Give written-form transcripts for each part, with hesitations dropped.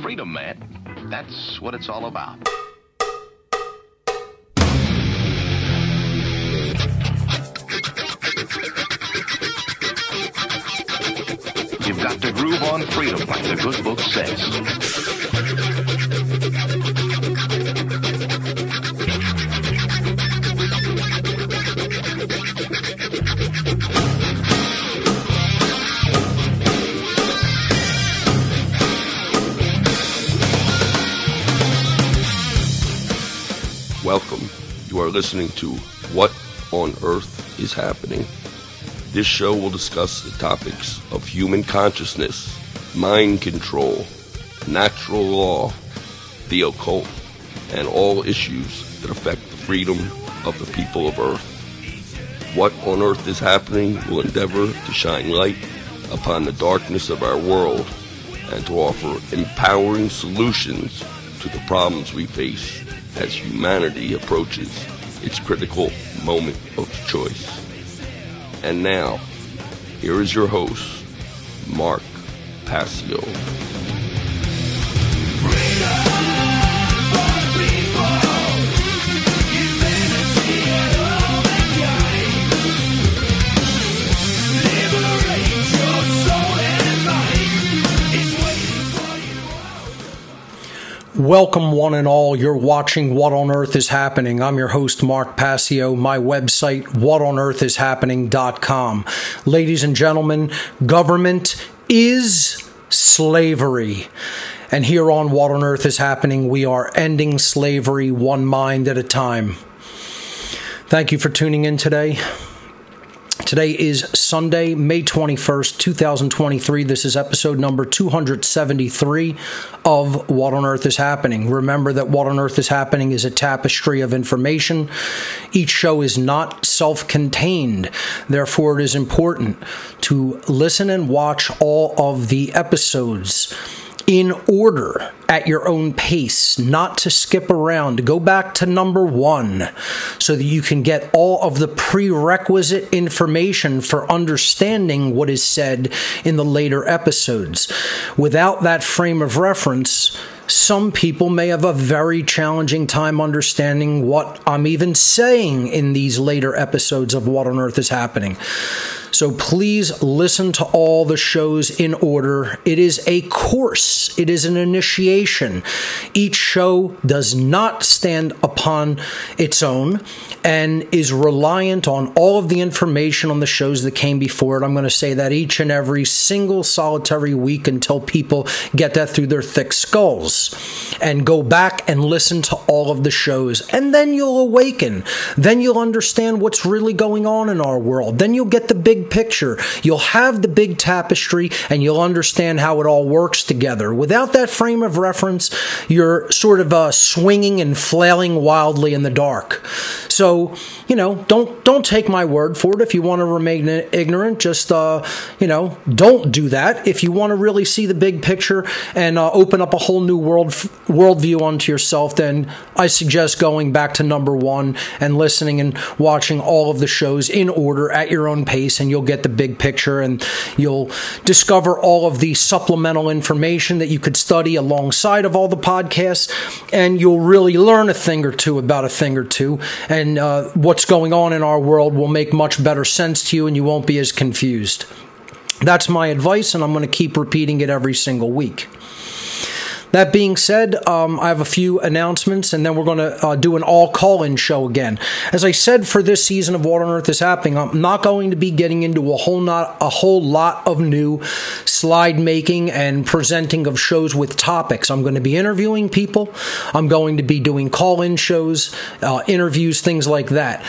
freedom, man. That's what it's all about. You've got to groove on freedom, like the good book says. Welcome. You are listening to What on Earth is Happening. This show will discuss the topics of human consciousness, mind control, natural law, the occult, and all issues that affect the freedom of the people of Earth. What on Earth is Happening will endeavor to shine light upon the darkness of our world and to offer empowering solutions to the problems we face as humanity approaches its critical moment of choice. And now, here is your host, Mark Passio. Welcome, one and all. You're watching What on Earth is Happening. I'm your host, Mark Passio. My website, whatonearthishappening.com. Ladies and gentlemen, government is slavery. And here on What on Earth is Happening, we are ending slavery one mind at a time. Thank you for tuning in today. Today is Sunday, May 21st, 2023. This is episode number 273 of What on Earth is Happening. Remember that What on Earth is Happening is a tapestry of information. Each show is not self-contained. Therefore, it is important to listen and watch all of the episodes in order at your own pace, not to skip around. Go back to number 1 so that you can get all of the prerequisite information for understanding what is said in the later episodes. Without that frame of reference, some people may have a very challenging time understanding what I'm even saying in these later episodes of What on Earth is Happening. So please listen to all the shows in order. It is a course. It is an initiation. Each show does not stand upon its own and is reliant on all of the information on the shows that came before it. I'm going to say that each and every single solitary week until people get that through their thick skulls and go back and listen to all of the shows. And then you'll awaken. Then you'll understand what's really going on in our world. Then you'll get the big picture. You'll have the big tapestry and you'll understand how it all works together. Without that frame of reference, you're sort of swinging and flailing wildly in the dark. So, don't take my word for it. If you want to remain ignorant, just, don't do that. If you want to really see the big picture and open up a whole new worldview onto yourself, then I suggest going back to number 1 and listening and watching all of the shows in order at your own pace, and you'll get the big picture and you'll discover all of the supplemental information that you could study alongside of all the podcasts, and you'll really learn a thing or two about a thing or two, and what's going on in our world will make much better sense to you and you won't be as confused. That's my advice, and I'm going to keep repeating it every single week. That being said, I have a few announcements, and then we're going to do an all-call-in show again. As I said, for this season of What on Earth is Happening, I'm not going to be getting into a whole lot of new slide making and presenting of shows with topics. I'm going to be interviewing people. I'm going to be doing call-in shows, interviews, things like that.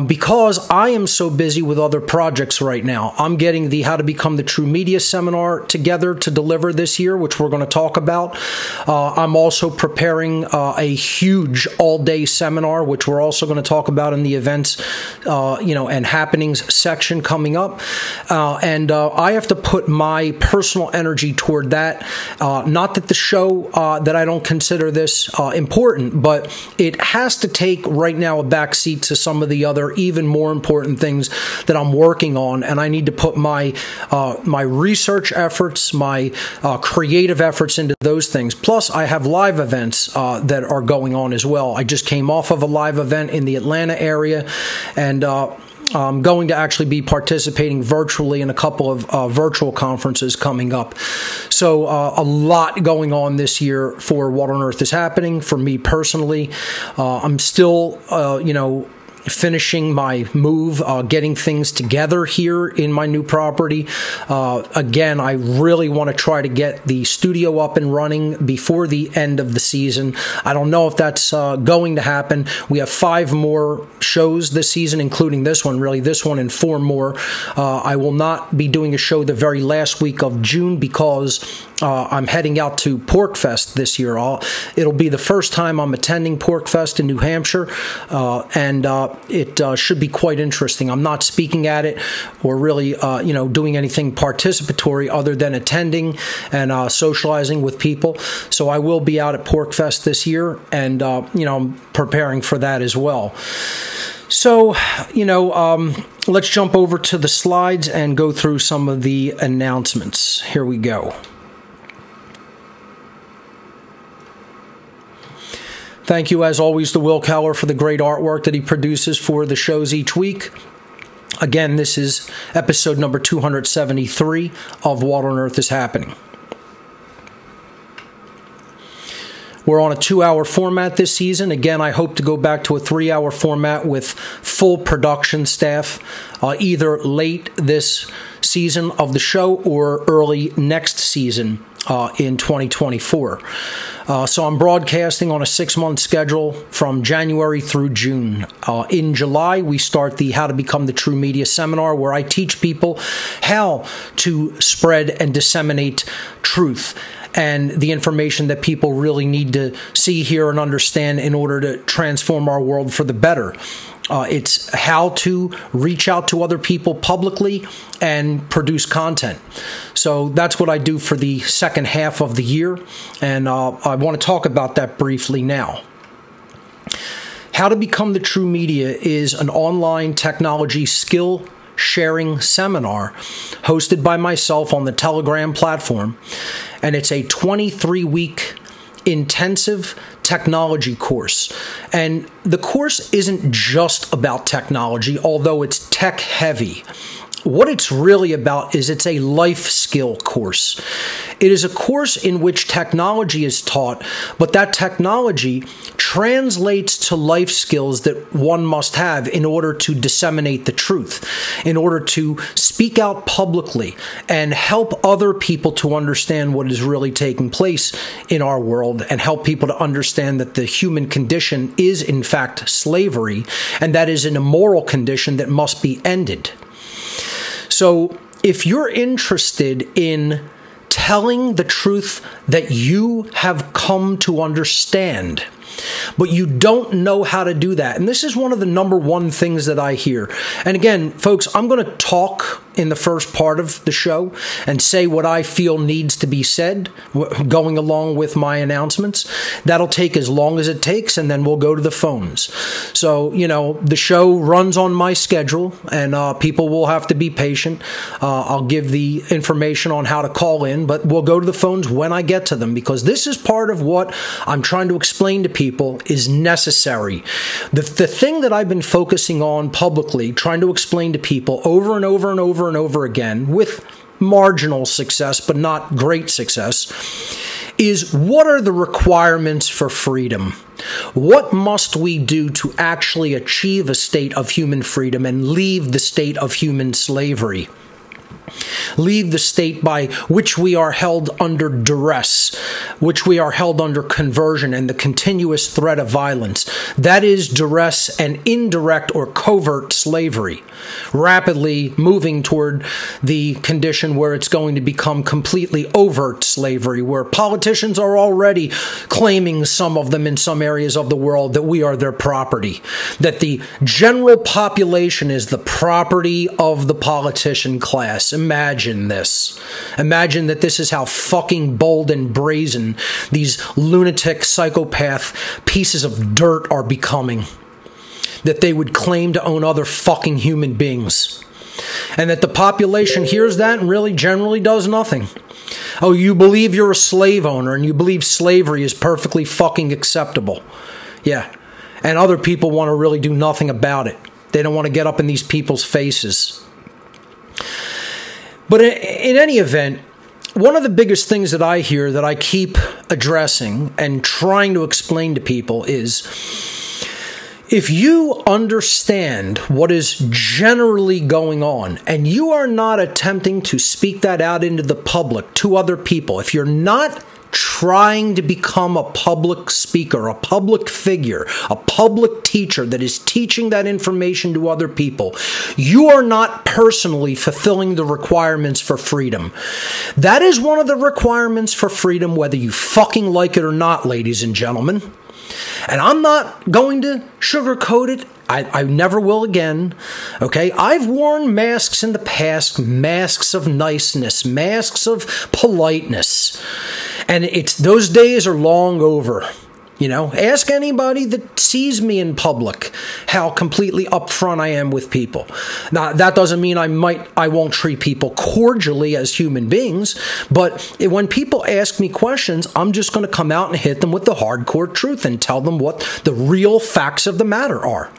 Because I am so busy with other projects right now, I'm getting the How to Become the True Media seminar together to deliver this year, which we're going to talk about. I'm also preparing a huge all-day seminar, which we're also going to talk about in the events, and happenings section coming up. And I have to put my personal energy toward that. Not that the show, that I don't consider this important, but it has to take right now a backseat to some of the other even more important things that I'm working on. And I need to put my research efforts, my creative efforts into those things. things. Plus, I have live events that are going on as well. I just came off of a live event in the Atlanta area, and I'm going to actually be participating virtually in a couple of virtual conferences coming up. So a lot going on this year for What on Earth is Happening for me personally. I'm still, finishing my move, getting things together here in my new property. Again, I really want to try to get the studio up and running before the end of the season. I don't know if that's going to happen. We have 5 more shows this season, including this one and 4 more. I will not be doing a show the very last week of June because I'm heading out to PorcFest this year. It'll be the first time I'm attending PorcFest in New Hampshire, and it should be quite interesting. I'm not speaking at it or really, doing anything participatory other than attending and socializing with people. So I will be out at PorcFest this year, and I'm preparing for that as well. So, let's jump over to the slides and go through some of the announcements. Here we go. Thank you, as always, to Will Keller for the great artwork that he produces for the shows each week. Again, this is episode number 273 of What on Earth is Happening. We're on a 2-hour format this season. Again, I hope to go back to a 3-hour format with full production staff, either late this season of the show or early next season in 2024. So I'm broadcasting on a 6-month schedule from January through June. In July, we start the How to Become the True Media seminar, where I teach people how to spread and disseminate truth and the information that people really need to see, hear, and understand in order to transform our world for the better. It's how to reach out to other people publicly and produce content. So that's what I do for the second half of the year, and I want to talk about that briefly now. How to Become the True Media is an online technology skill sharing seminar hosted by myself on the Telegram platform, and it's a 23-week intensive technology course. And the course isn't just about technology, although it's tech heavy. What it's really about is it's a life skill course. It is a course in which technology is taught, but that technology translates to life skills that one must have in order to disseminate the truth, in order to speak out publicly and help other people to understand what is really taking place in our world, and help people to understand that the human condition is in fact slavery, and that is an immoral condition that must be ended. So if you're interested in telling the truth that you have come to understand, but you don't know how to do that, and this is one of the number one things that I hear. And again, folks, I'm going to talk in the first part of the show and say what I feel needs to be said, going along with my announcements. That'll take as long as it takes, and then we'll go to the phones. So, the show runs on my schedule, and people will have to be patient. I'll give the information on how to call in, but we'll go to the phones when I get to them, because this is part of what I'm trying to explain to people is necessary. The thing that I've been focusing on publicly, trying to explain to people over and over and over and over again, with marginal success but not great success, is what are the requirements for freedom? What must we do to actually achieve a state of human freedom and leave the state of human slavery? Leave the state by which we are held under duress, which we are held under conversion and the continuous threat of violence. That is duress and indirect or covert slavery, rapidly moving toward the condition where it's going to become completely overt slavery, where politicians are already claiming, some of them in some areas of the world, that we are their property, that the general population is the property of the politician class. Imagine this. Imagine that this is how fucking bold and brazen these lunatic, psychopath pieces of dirt are becoming. That they would claim to own other fucking human beings. And that the population hears that and really generally does nothing. Oh, you believe you're a slave owner and you believe slavery is perfectly fucking acceptable. Yeah. And other people want to really do nothing about it. They don't want to get up in these people's faces. But in any event, one of the biggest things that I hear that I keep addressing and trying to explain to people is, if you understand what is generally going on and you are not attempting to speak that out into the public to other people, if you're not trying to become a public speaker, a public figure, a public teacher that is teaching that information to other people, you are not personally fulfilling the requirements for freedom. That is one of the requirements for freedom, whether you fucking like it or not, ladies and gentlemen. And I'm not going to sugarcoat it. I never will again. Okay? I've worn masks in the past, masks of niceness, masks of politeness. And those days are long over. You know, ask anybody that sees me in public how completely upfront I am with people. Now, that doesn't mean I won't treat people cordially as human beings, but when people ask me questions, I'm just going to come out and hit them with the hardcore truth and tell them what the real facts of the matter are.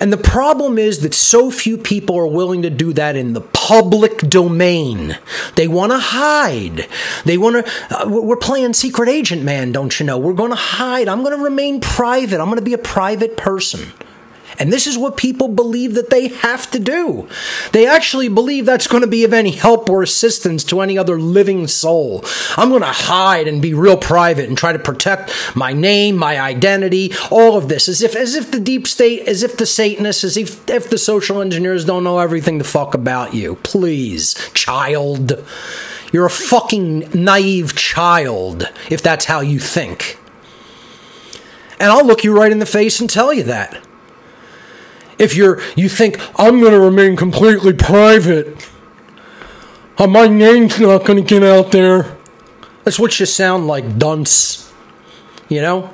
And the problem is that so few people are willing to do that in the public domain. They want to hide. We're playing secret agent man, don't you know? We're going to hide. I'm going to remain private. I'm going to be a private person. And this is what people believe that they have to do. They actually believe that's going to be of any help or assistance to any other living soul. I'm going to hide and be real private and try to protect my name, my identity, all of this. As if the deep state, as if the Satanists, as if the social engineers don't know everything the fuck about you. Please, child. You're a fucking naive child if that's how you think. And I'll look you right in the face and tell you that. If you think, I'm going to remain completely private, my name's not going to get out there. That's what you sound like, dunce. You know?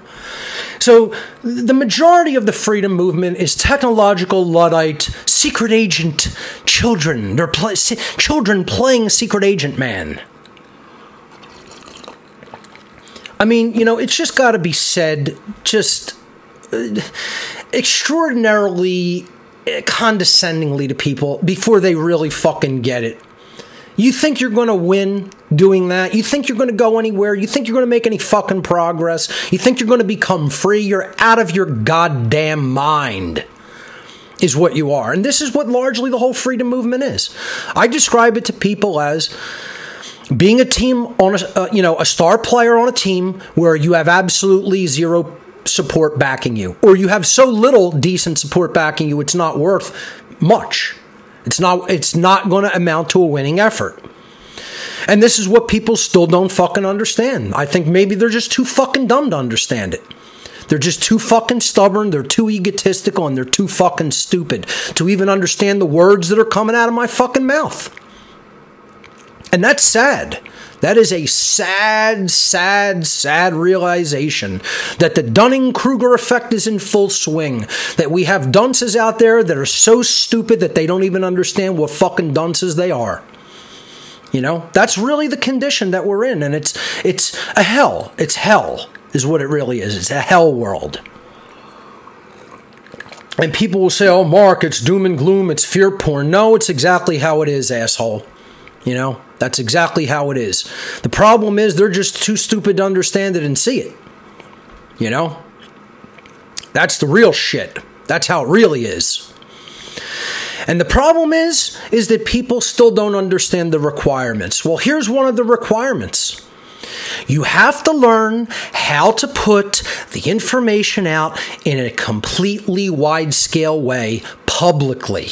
So, the majority of the freedom movement is technological Luddite, secret agent children. They're children playing secret agent man. I mean, you know, it's just got to be said, just extraordinarily condescendingly to people before they really fucking get it. You think you're going to win doing that? You think you're going to go anywhere? You think you're going to make any fucking progress? You think you're going to become free? You're out of your goddamn mind, is what you are. And this is what largely the whole freedom movement is. I describe it to people as being a team on a star player on a team where you have absolutely zero support backing you, or you have so little decent support backing you, it's not worth much. It's not going to amount to a winning effort. And this is what people still don't fucking understand. I think maybe they're just too fucking dumb to understand it. They're just too fucking stubborn, they're too egotistical, and they're too fucking stupid to even understand the words that are coming out of my fucking mouth. And that's sad. That is a sad, sad, sad realization that the Dunning-Kruger effect is in full swing. That we have dunces out there that are so stupid that they don't even understand what fucking dunces they are. You know, that's really the condition that we're in. And it's a hell. It's hell is what it really is. It's a hell world. And people will say, oh, Mark, it's doom and gloom. It's fear porn. No, it's exactly how it is, asshole. You know, that's exactly how it is. The problem is they're just too stupid to understand it and see it. You know? That's the real shit. That's how it really is. And the problem is that people still don't understand the requirements. Well, here's one of the requirements. You have to learn how to put the information out in a completely wide-scale way publicly.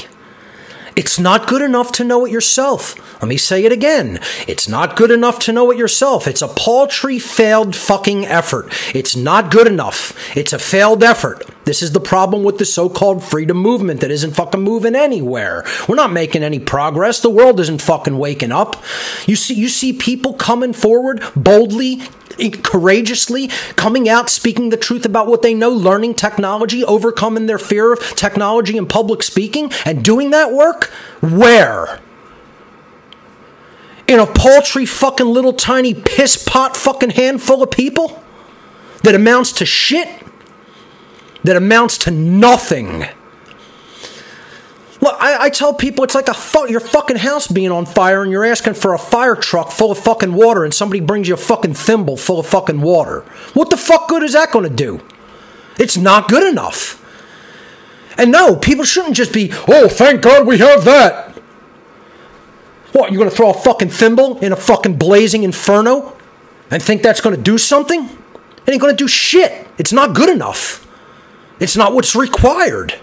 It's not good enough to know it yourself. Let me say it again. It's not good enough to know it yourself. It's a paltry, failed fucking effort. It's not good enough. It's a failed effort. This is the problem with the so-called freedom movement that isn't fucking moving anywhere. We're not making any progress. The world isn't fucking waking up. You see people coming forward boldly, courageously, coming out, speaking the truth about what they know, learning technology, overcoming their fear of technology and public speaking, and doing that work? Where? In a paltry fucking little tiny piss pot fucking handful of people? That amounts to shit? That amounts to nothing. Look, I tell people it's like your fucking house being on fire and you're asking for a fire truck full of fucking water and somebody brings you a fucking thimble full of fucking water. What the fuck good is that going to do? It's not good enough. And no, people shouldn't just be, oh, thank God we have that. What, you're going to throw a fucking thimble in a fucking blazing inferno and think that's going to do something? It ain't going to do shit. It's not good enough. It's not what's required.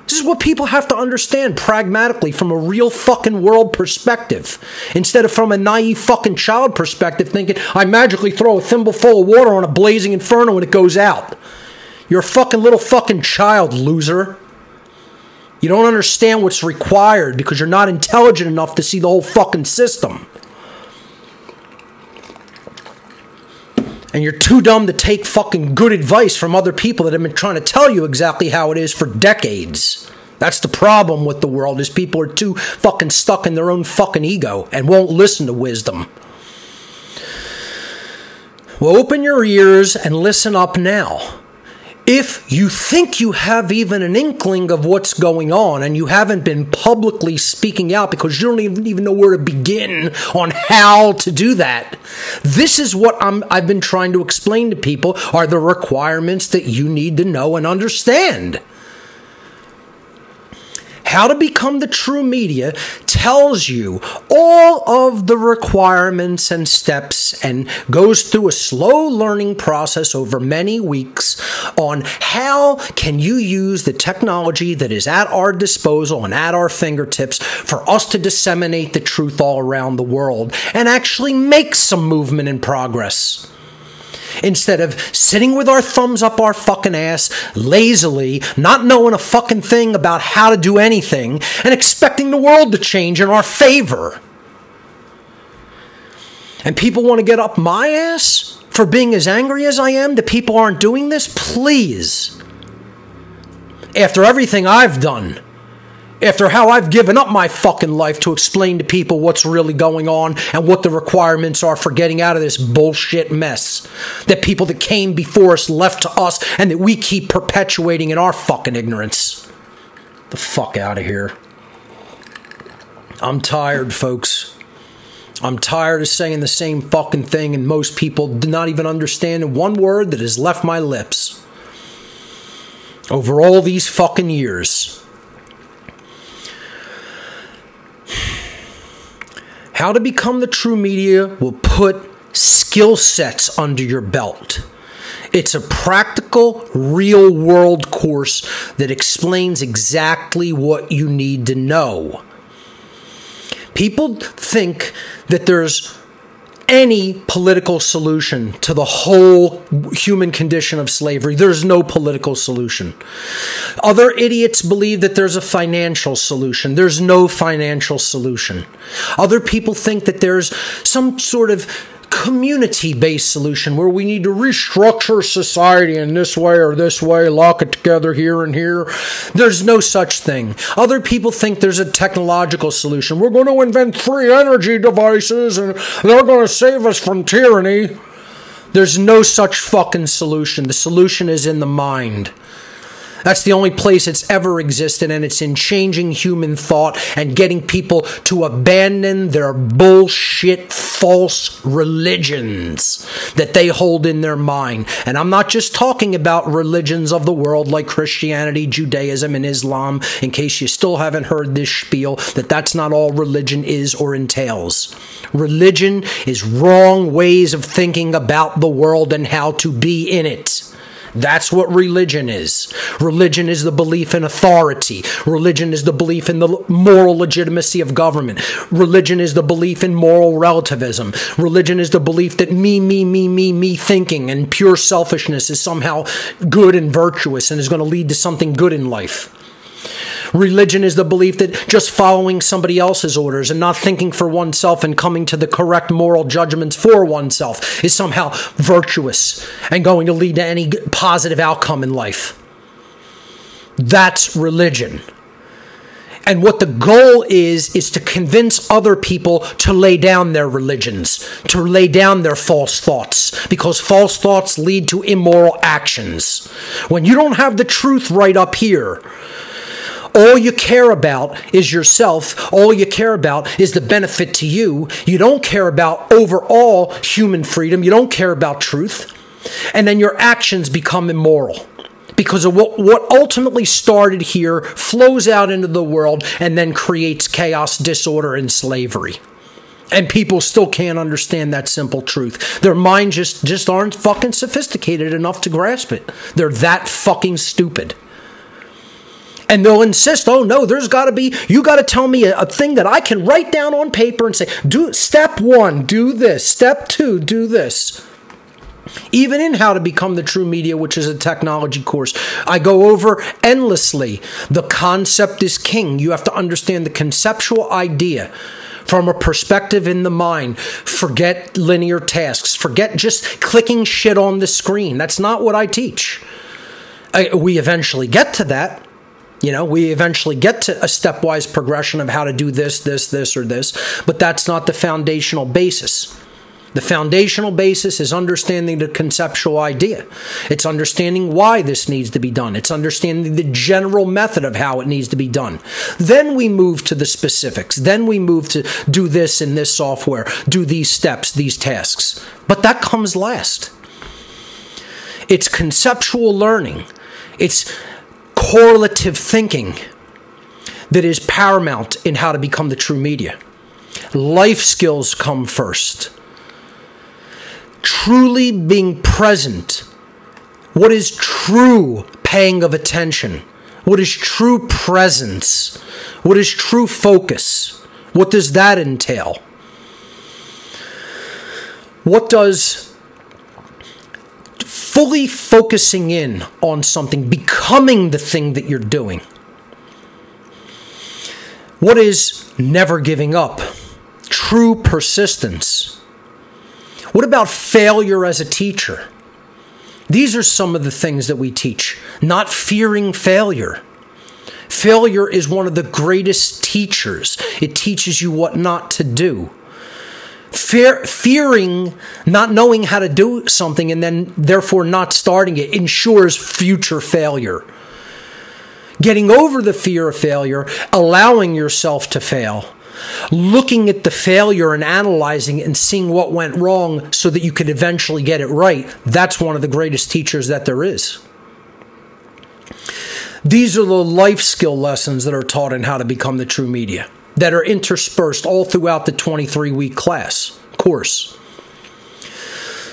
This is what people have to understand pragmatically from a real fucking world perspective. Instead of from a naive fucking child perspective thinking, I magically throw a thimble full of water on a blazing inferno and it goes out. You're a fucking little fucking child, loser. You don't understand what's required because you're not intelligent enough to see the whole fucking system. And you're too dumb to take fucking good advice from other people that have been trying to tell you exactly how it is for decades. That's the problem with the world, is people are too fucking stuck in their own fucking ego and won't listen to wisdom. Well, open your ears and listen up now. If you think you have even an inkling of what's going on and you haven't been publicly speaking out because you don't even know where to begin on how to do that, this is what I've been trying to explain to people are the requirements that you need to know and understand. How to Become the True Media tells you all of the requirements and steps and goes through a slow learning process over many weeks on how can you use the technology that is at our disposal and at our fingertips for us to disseminate the truth all around the world and actually make some movement and progress. Instead of sitting with our thumbs up our fucking ass, lazily, not knowing a fucking thing about how to do anything, and expecting the world to change in our favor. And people want to get up my ass for being as angry as I am that people aren't doing this? Please. After everything I've done, after how I've given up my fucking life to explain to people what's really going on and what the requirements are for getting out of this bullshit mess that people that came before us left to us and that we keep perpetuating in our fucking ignorance. The fuck out of here. I'm tired, folks. I'm tired of saying the same fucking thing and most people do not even understand one word that has left my lips over all these fucking years. How to Become the True Media will put skill sets under your belt. It's a practical, real-world course that explains exactly what you need to know. People think that there's any political solution to the whole human condition of slavery. There's no political solution. Other idiots believe that there's a financial solution. There's no financial solution. Other people think that there's some sort of community-based solution where we need to restructure society in this way or this way, lock it together here and here. There's no such thing. Other people think there's a technological solution. We're going to invent free energy devices and they're going to save us from tyranny. There's no such fucking solution. The solution is in the mind. That's the only place it's ever existed, and it's in changing human thought and getting people to abandon their bullshit false religions that they hold in their mind. And I'm not just talking about religions of the world like Christianity, Judaism, and Islam, in case you still haven't heard this spiel, that's not all religion is or entails. Religion is wrong ways of thinking about the world and how to be in it. That's what religion is. Religion is the belief in authority. Religion is the belief in the moral legitimacy of government. Religion is the belief in moral relativism. Religion is the belief that me thinking and pure selfishness is somehow good and virtuous and is going to lead to something good in life. Religion is the belief that just following somebody else's orders and not thinking for oneself and coming to the correct moral judgments for oneself is somehow virtuous and going to lead to any positive outcome in life. That's religion. And what the goal is to convince other people to lay down their religions, to lay down their false thoughts, because false thoughts lead to immoral actions. When you don't have the truth right up here, all you care about is yourself. All you care about is the benefit to you. You don't care about overall human freedom. You don't care about truth. And then your actions become immoral. Because of what ultimately started here flows out into the world and then creates chaos, disorder, and slavery. And people still can't understand that simple truth. Their minds just aren't fucking sophisticated enough to grasp it. They're that fucking stupid. And they'll insist, oh no, there's got to be, you got to tell me a thing that I can write down on paper and say, do step 1, do this. Step 2, do this. Even in How to Become the True Media, which is a technology course, I go over endlessly. The concept is king. You have to understand the conceptual idea from a perspective in the mind. Forget linear tasks. Forget just clicking shit on the screen. That's not what I teach. We eventually get to that. We eventually get to a stepwise progression of how to do this, or this, but that's not the foundational basis. The foundational basis is understanding the conceptual idea. It's understanding why this needs to be done. It's understanding the general method of how it needs to be done. Then we move to the specifics. Then we move to do this in this software, do these steps, these tasks. But that comes last. It's conceptual learning. It's correlative thinking that is paramount in How to Become the True Media. Life skills come first. Truly being present. What is true paying of attention? What is true presence? What is true focus? What does that entail? What does fully focusing in on something, becoming the thing that you're doing? What is never giving up? True persistence. What about failure as a teacher? These are some of the things that we teach. Not fearing failure. Failure is one of the greatest teachers. It teaches you what not to do. Fearing not knowing how to do something and then therefore not starting it ensures future failure. Getting over the fear of failure, allowing yourself to fail, looking at the failure and analyzing it and seeing what went wrong so that you could eventually get it right, that's one of the greatest teachers that there is. These are the life skill lessons that are taught in How to Become the True Media, that are interspersed all throughout the 23-week course.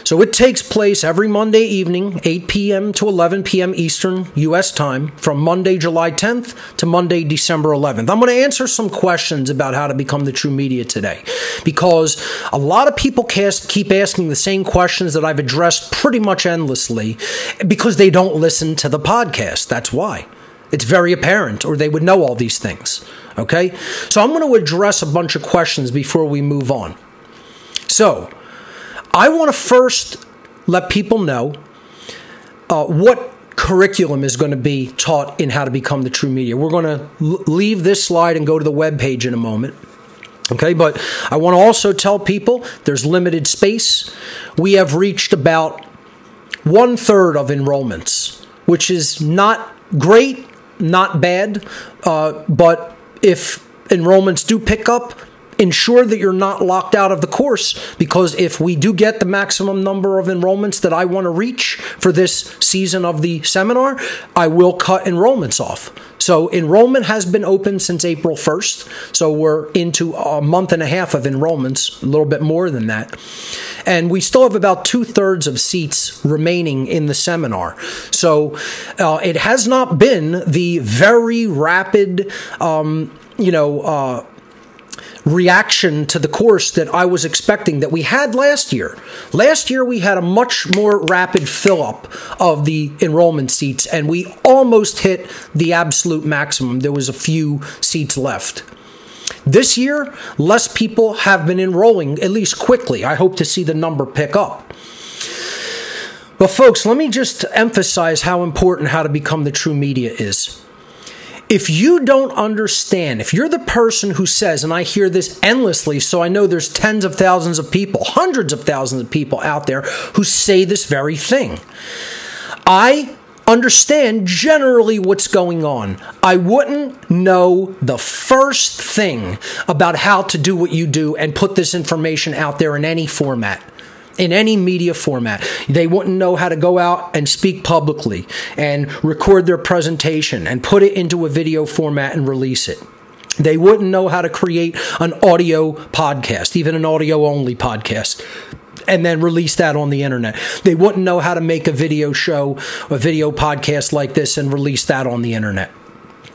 So it takes place every Monday evening, 8 p.m. to 11 p.m. Eastern U.S. time, from Monday, July 10th to Monday, December 11th. I'm going to answer some questions about How to Become the True Media today, because a lot of people keep asking the same questions that I've addressed pretty much endlessly because they don't listen to the podcast. That's why. It's very apparent, or they would know all these things. Okay? So I'm going to address a bunch of questions before we move on. So, I want to first let people know what curriculum is going to be taught in How to Become the True Media. We're going to leave this slide and go to the webpage in a moment. Okay, but I want to also tell people there's limited space. We have reached about 1/3 of enrollments, which is not great, not bad, but if enrollments do pick up, ensure that you're not locked out of the course, because if we do get the maximum number of enrollments that I want to reach for this season of the seminar, I will cut enrollments off. So enrollment has been open since April 1st, so we're into a month and a half of enrollments, a little bit more than that. And we still have about 2/3 of seats remaining in the seminar. So it has not been the very rapid, reaction to the course that I was expecting that we had last year. Last year, we had a much more rapid fill-up of the enrollment seats, and we almost hit the absolute maximum. There was a few seats left. This year, less people have been enrolling, at least quickly. I hope to see the number pick up. But folks, let me just emphasize how important how to become the true media is. If you don't understand, if you're the person who says, and I hear this endlessly, so I know there's tens of thousands of people, hundreds of thousands of people out there who say this very thing. I understand generally what's going on. I wouldn't know the first thing about how to do what you do and put this information out there in any format. In any media format. They wouldn't know how to go out and speak publicly and record their presentation and put it into a video format and release it. They wouldn't know how to create an audio podcast, even an audio-only podcast, and then release that on the internet. They wouldn't know how to make a video show, a video podcast like this and release that on the internet.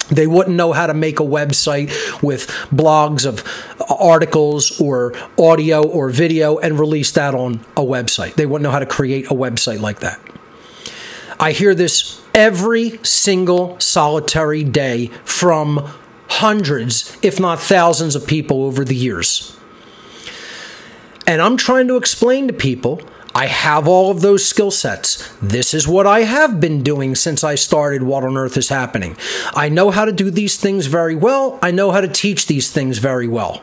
They wouldn't know how to make a website with blogs of articles or audio or video and release that on a website. They wouldn't know how to create a website like that. I hear this every single solitary day from hundreds, if not thousands of people over the years. And I'm trying to explain to people, I have all of those skill sets. This is what I have been doing since I started What on Earth is Happening. I know how to do these things very well. I know how to teach these things very well.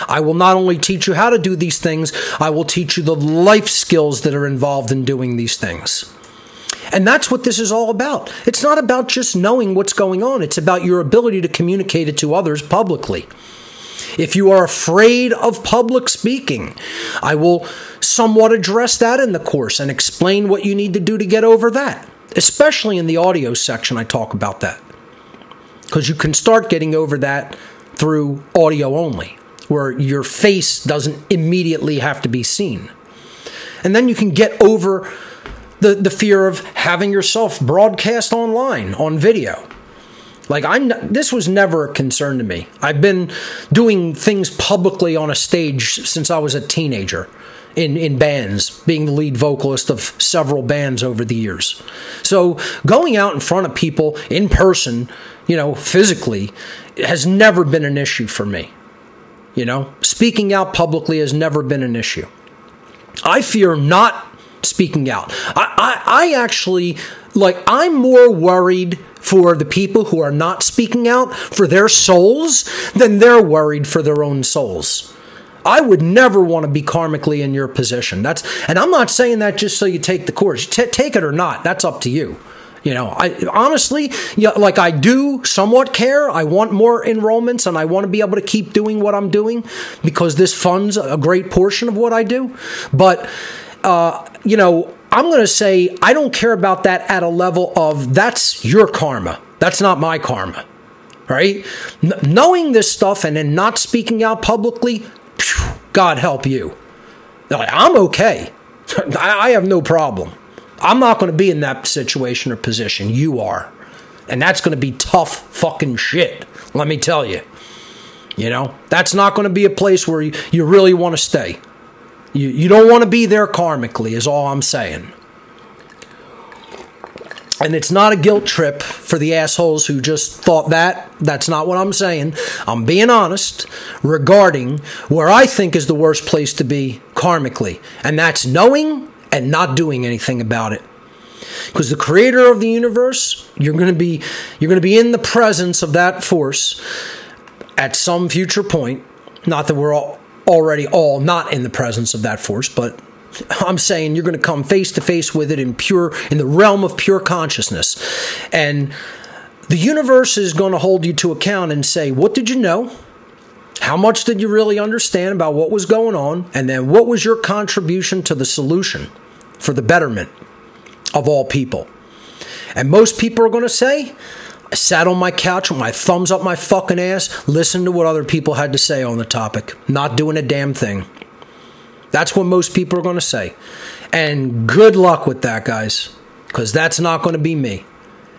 I will not only teach you how to do these things, I will teach you the life skills that are involved in doing these things. And that's what this is all about. It's not about just knowing what's going on. It's about your ability to communicate it to others publicly. If you are afraid of public speaking, I will somewhat address that in the course and explain what you need to do to get over that. Especially in the audio section, I talk about that. Because you can start getting over that through audio only, where your face doesn't immediately have to be seen. And then you can get over the fear of having yourself broadcast online on video. Like, this was never a concern to me. I've been doing things publicly on a stage since I was a teenager in bands, being the lead vocalist of several bands over the years. So going out in front of people in person, physically, has never been an issue for me. Speaking out publicly has never been an issue. I fear not speaking out. I actually, I'm more worried for the people who are not speaking out for their souls than they're worried for their own souls. I would never want to be karmically in your position. And I'm not saying that just so you take the course. Take it or not. That's up to you. I honestly, I do somewhat care. I want more enrollments and I want to be able to keep doing what I'm doing because this funds a great portion of what I do. But, I'm going to say I don't care about that at a level of that's your karma. That's not my karma, right? Knowing this stuff and then not speaking out publicly, God help you. I'm okay. I have no problem. I'm not going to be in that situation or position. You are. And that's going to be tough fucking shit, let me tell you. That's not going to be a place where you really want to stay. You don't want to be there karmically is all I'm saying. And it's not a guilt trip for the assholes who just thought that. That's not what I'm saying. I'm being honest regarding where I think is the worst place to be karmically. And that's knowing and not doing anything about it. Because the creator of the universe, you're going to be in the presence of that force at some future point. Not that we're already all not in the presence of that force, but I'm saying you're going to come face to face with it in the realm of pure consciousness. And the universe is going to hold you to account and say, what did you know? How much did you really understand about what was going on? And then what was your contribution to the solution for the betterment of all people? And most people are going to say, I sat on my couch with my thumbs up my fucking ass, listened to what other people had to say on the topic, not doing a damn thing. That's what most people are going to say. And good luck with that, guys, because that's not going to be me.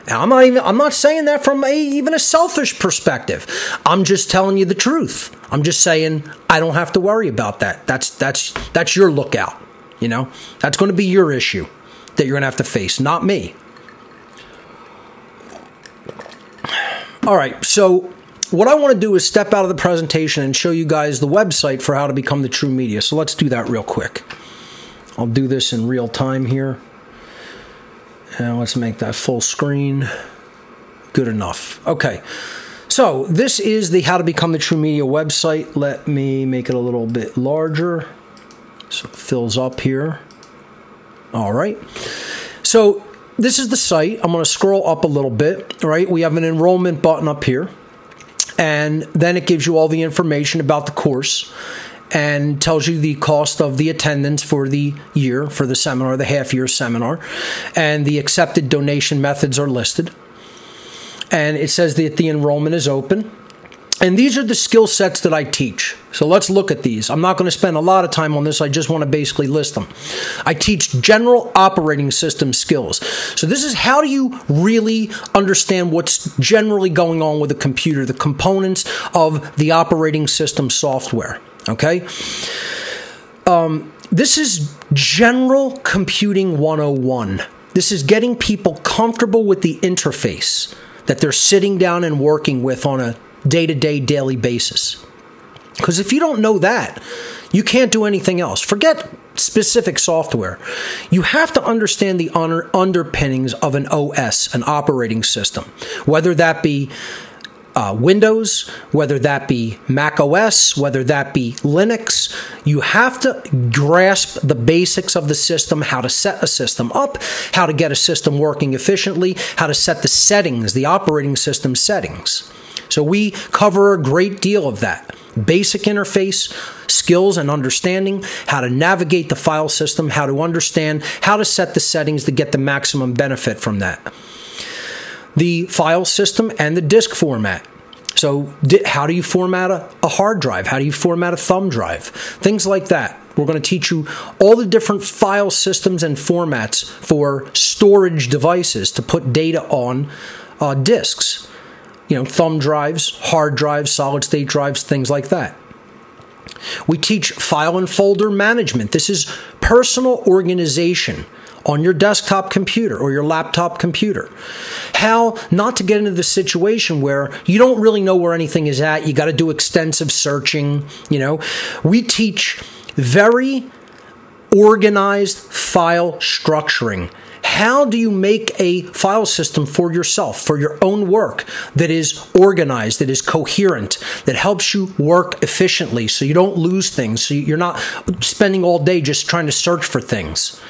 And I'm not saying that from even a selfish perspective. I'm just telling you the truth. I'm just saying I don't have to worry about that. That's your lookout. You know, that's going to be your issue that you're going to have to face, not me. All right, so what I want to do is step out of the presentation and show you guys the website for how to become the True Media. So let's do that real quick. I'll do this in real time here. And let's make that full screen. Good enough. Okay. So this is the How to Become the True Media website. Let me make it a little bit larger so it fills up here. All right. So this is the site. I'm going to scroll up a little bit. All right. We have an enrollment button up here. And then it gives you all the information about the course and tells you the cost of the attendance for the year, for the seminar, the half-year seminar. And the accepted donation methods are listed. And it says that the enrollment is open. And these are the skill sets that I teach. So let's look at these. I'm not going to spend a lot of time on this. I just want to basically list them. I teach general operating system skills. So this is how do you really understand what's generally going on with a computer, the components of the operating system software. Okay? This is General Computing 101. This is getting people comfortable with the interface that they're sitting down and working with on a day-to-day, daily basis. Because if you don't know that, you can't do anything else. Forget specific software. You have to understand the underpinnings of an OS, an operating system, whether that be Windows, whether that be Mac OS, whether that be Linux. You have to grasp the basics of the system, how to set a system up, how to get a system working efficiently, how to set the settings, the operating system settings. So we cover a great deal of that. Basic interface, skills and understanding, how to navigate the file system, how to understand how to set the settings to get the maximum benefit from that. The file system and the disk format. So how do you format a hard drive? How do you format a thumb drive? Things like that. We're going to teach you all the different file systems and formats for storage devices to put data on disks. You know, thumb drives, hard drives, solid-state drives, things like that. We teach file and folder management. This is personal organization on your desktop computer or your laptop computer. How not to get into the situation where you don't really know where anything is at. You got to do extensive searching. You know, we teach very organized file structuring. How do you make a file system for yourself, for your own work that is organized, that is coherent, that helps you work efficiently so you don't lose things, so you're not spending all day just trying to search for things?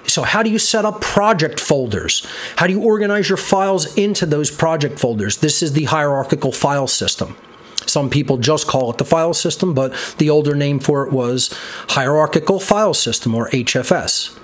So how do you set up project folders? How do you organize your files into those project folders? This is the hierarchical file system. Some people just call it the file system, but the older name for it was hierarchical file system, or HFS.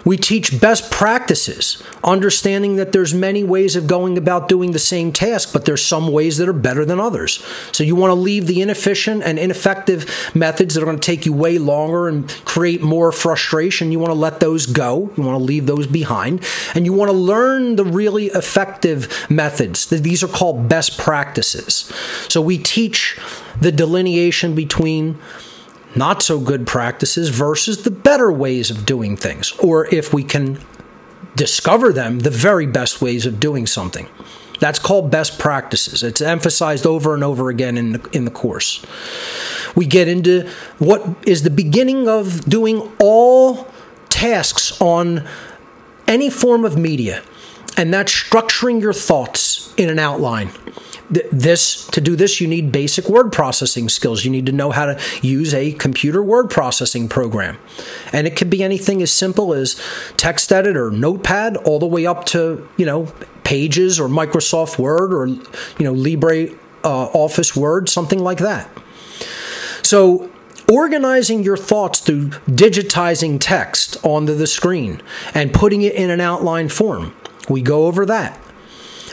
We teach best practices, understanding that there's many ways of going about doing the same task, but there's some ways that are better than others. So you want to leave the inefficient and ineffective methods that are going to take you way longer and create more frustration. You want to let those go. You want to leave those behind. And you want to learn the really effective methods. These are called best practices. So we teach the delineation between not so good practices versus the better ways of doing things, or if we can discover them, the very best ways of doing something. That's called best practices. It's emphasized over and over again in the course. We get into what is the beginning of doing all tasks on any form of media, and that's structuring your thoughts in an outline. To do this, you need basic word processing skills. You need to know how to use a computer word processing program. And it could be anything as simple as TextEdit or Notepad, all the way up to, Pages or Microsoft Word or, LibreOffice Word, something like that. So organizing your thoughts through digitizing text onto the screen and putting it in an outline form. We go over that.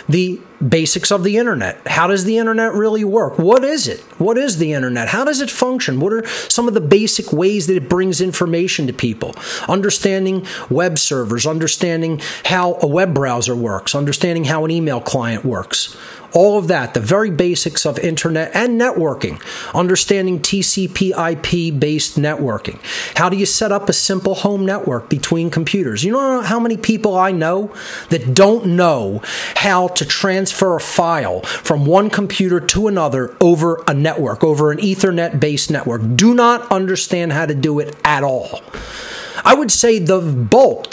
The basics of the internet. How does the internet really work? What is it? What is the internet? How does it function? What are some of the basic ways that it brings information to people? Understanding web servers, understanding how a web browser works, understanding how an email client works. All of that, the very basics of internet and networking, understanding TCP/IP based networking. How do you set up a simple home network between computers? You know how many people I know that don't know how to transfer a file from one computer to another over a network, over an Ethernet based network? Do not understand how to do it at all. I would say the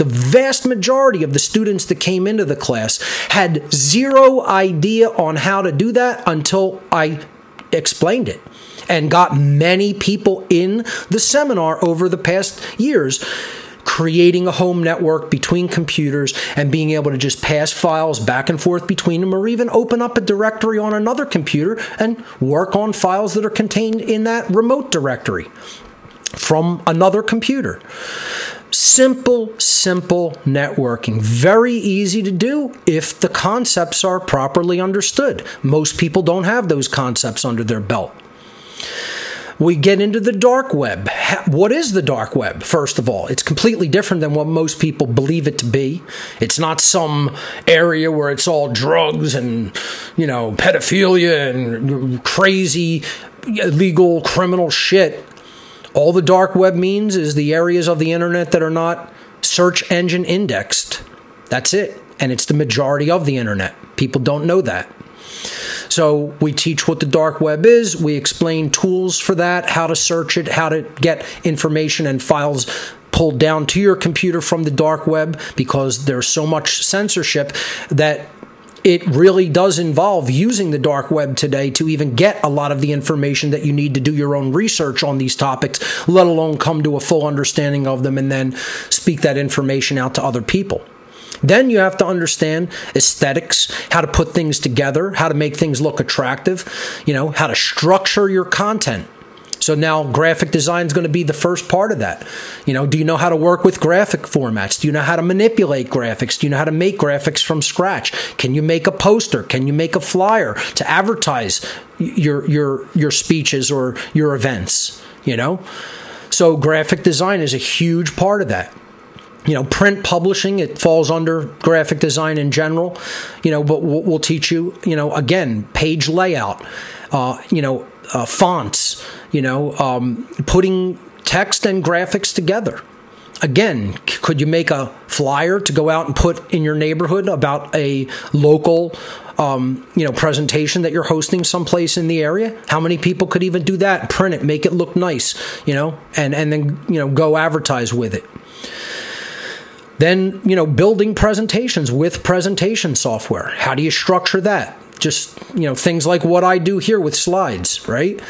vast majority of the students that came into the class had zero idea on how to do that until I explained it, and got many people in the seminar over the past years creating a home network between computers and being able to just pass files back and forth between them, or even open up a directory on another computer and work on files that are contained in that remote directory from another computer. Simple networking. Very easy to do if the concepts are properly understood. Most people don't have those concepts under their belt. We get into the dark web. What is the dark web? First of all, it's completely different than what most people believe it to be. It's not some area where it's all drugs and, pedophilia and crazy illegal criminal shit. All the dark web means is the areas of the internet that are not search engine indexed. That's it. And it's the majority of the internet. People don't know that. So we teach what the dark web is. We explain tools for that, how to search it, how to get information and files pulled down to your computer from the dark web, because there's so much censorship that it really does involve using the dark web today to even get a lot of the information that you need to do your own research on these topics, let alone come to a full understanding of them and then speak that information out to other people. Then you have to understand aesthetics, how to put things together, how to make things look attractive, how to structure your content. So now graphic design is going to be the first part of that. Do you know how to work with graphic formats? Do you know how to manipulate graphics? Do you know how to make graphics from scratch? Can you make a poster? Can you make a flyer to advertise your speeches or your events? So graphic design is a huge part of that. Print publishing, it falls under graphic design in general, but we'll teach you, again, page layout, fonts, putting text and graphics together. Again, could you make a flyer to go out and put in your neighborhood about a local, presentation that you're hosting someplace in the area? How many people could even do that? Print it, make it look nice, and then, go advertise with it. Then, building presentations with presentation software. How do you structure that? Just, things like what I do here with slides, right?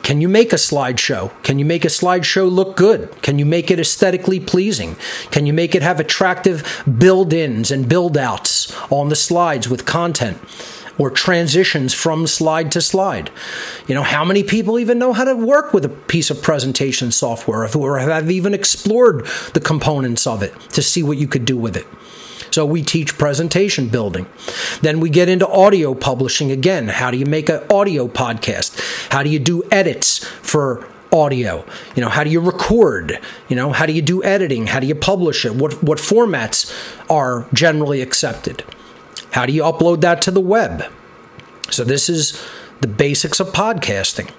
Can you make a slideshow? Can you make a slideshow look good? Can you make it aesthetically pleasing? Can you make it have attractive build-ins and build-outs on the slides with content? Or transitions from slide to slide. How many people even know how to work with a piece of presentation software, or have even explored the components of it to see what you could do with it? So we teach presentation building. Then we get into audio publishing again. How do you make an audio podcast? How do you do edits for audio? How do you record? How do you do editing? How do you publish it? What formats are generally accepted? How do you upload that to the web? So this is the basics of podcasting.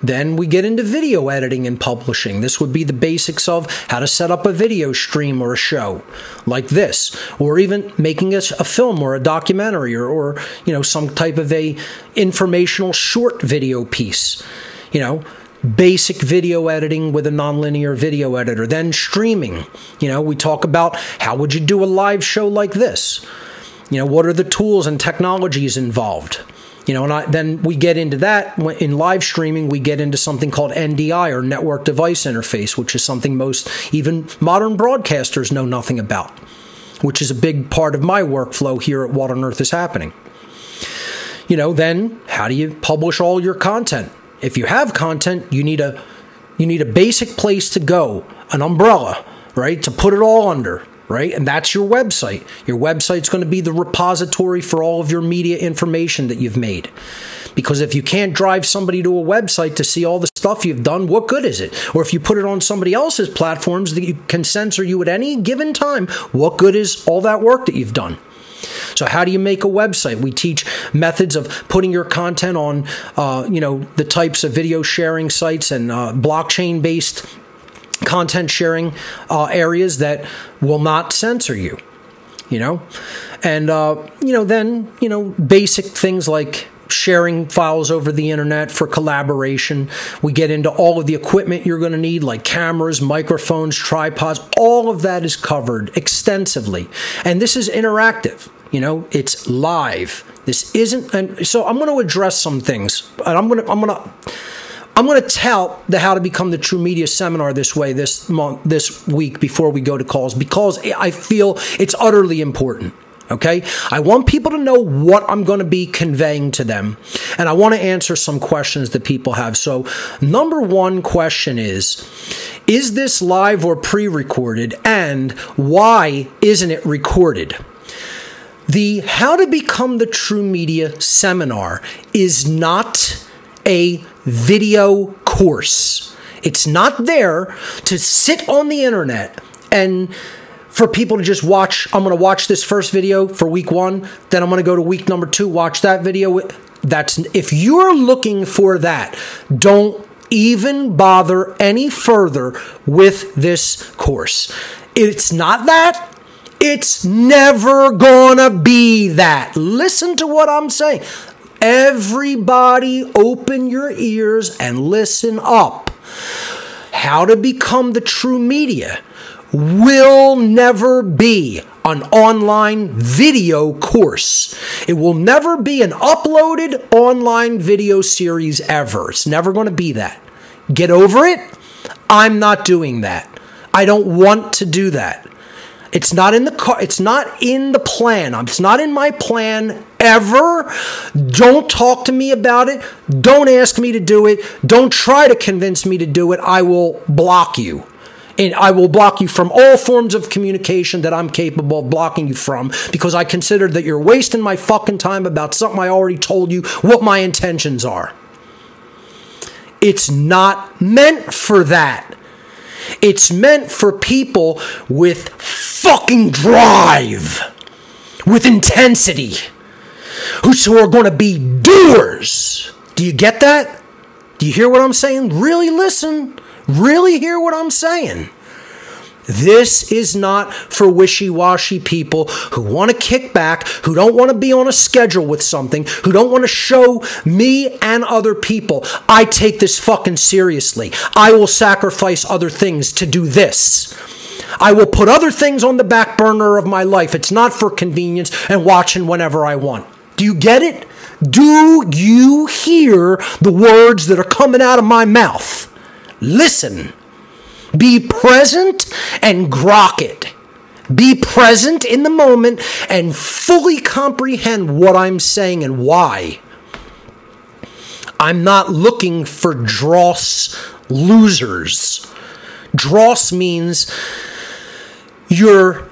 Then we get into video editing and publishing. This would be the basics of how to set up a video stream or a show like this, or even making a film or a documentary or some type of a informational short video piece. Basic video editing with a nonlinear video editor. Then streaming. We talk about how would you do a live show like this? What are the tools and technologies involved? Then we get into that. In live streaming, we get into something called NDI, or Network Device Interface, which is something most, even modern broadcasters, know nothing about, which is a big part of my workflow here at What on Earth is Happening. Then how do you publish all your content? If you have content, you need a basic place to go, an umbrella, right, to put it all under. right? And that's your website. Your website's going to be the repository for all of your media information that you've made. Because if you can't drive somebody to a website to see all the stuff you've done, what good is it? Or if you put it on somebody else's platforms that can censor you at any given time, what good is all that work that you've done? So how do you make a website? We teach methods of putting your content on, the types of video sharing sites and blockchain-based content sharing areas that will not censor you, and, then basic things like sharing files over the internet for collaboration. We get into all of the equipment you're going to need, like cameras, microphones, tripods. All of that is covered extensively. And this is interactive. It's live. This isn't, and so I'm going to address some things. And I'm going to tout the How to Become the True Media seminar this week before we go to calls, because I feel it's utterly important. Okay? I want people to know what I'm going to be conveying to them. And I want to answer some questions that people have. So, number one question is this live or pre-recorded? And why isn't it recorded? The How to Become the True Media seminar is not a video course. It's not there to sit on the internet and for people to just watch. I'm going to watch this first video for week 1, then I'm going to go to week number 2, watch that video. If you're looking for that, don't even bother any further with this course. It's not that. It's never gonna be that. Listen to what I'm saying. Everybody open your ears and listen up. How to Become the True Media will never be an online video course. It will never be an uploaded online video series ever. It's never going to be that. Get over it. I'm not doing that. I don't want to do that. It's not in the it's not in the plan. It's not in my plan ever. Don't talk to me about it. Don't ask me to do it. Don't try to convince me to do it. I will block you. And I will block you from all forms of communication that I'm capable of blocking you from, because I consider that you're wasting my fucking time about something I already told you what my intentions are. It's not meant for that. It's meant for people with fucking drive, with intensity, who are going to be doers. Do you get that? Do you hear what I'm saying? Really listen. Really hear what I'm saying. This is not for wishy-washy people who want to kick back, who don't want to be on a schedule with something, who don't want to show me and other people, I take this fucking seriously. I will sacrifice other things to do this. I will put other things on the back burner of my life. It's not for convenience and watching whenever I want. Do you get it? Do you hear the words that are coming out of my mouth? Listen. Be present and grok it. Be present in the moment and fully comprehend what I'm saying and why. I'm not looking for dross losers. Dross means you're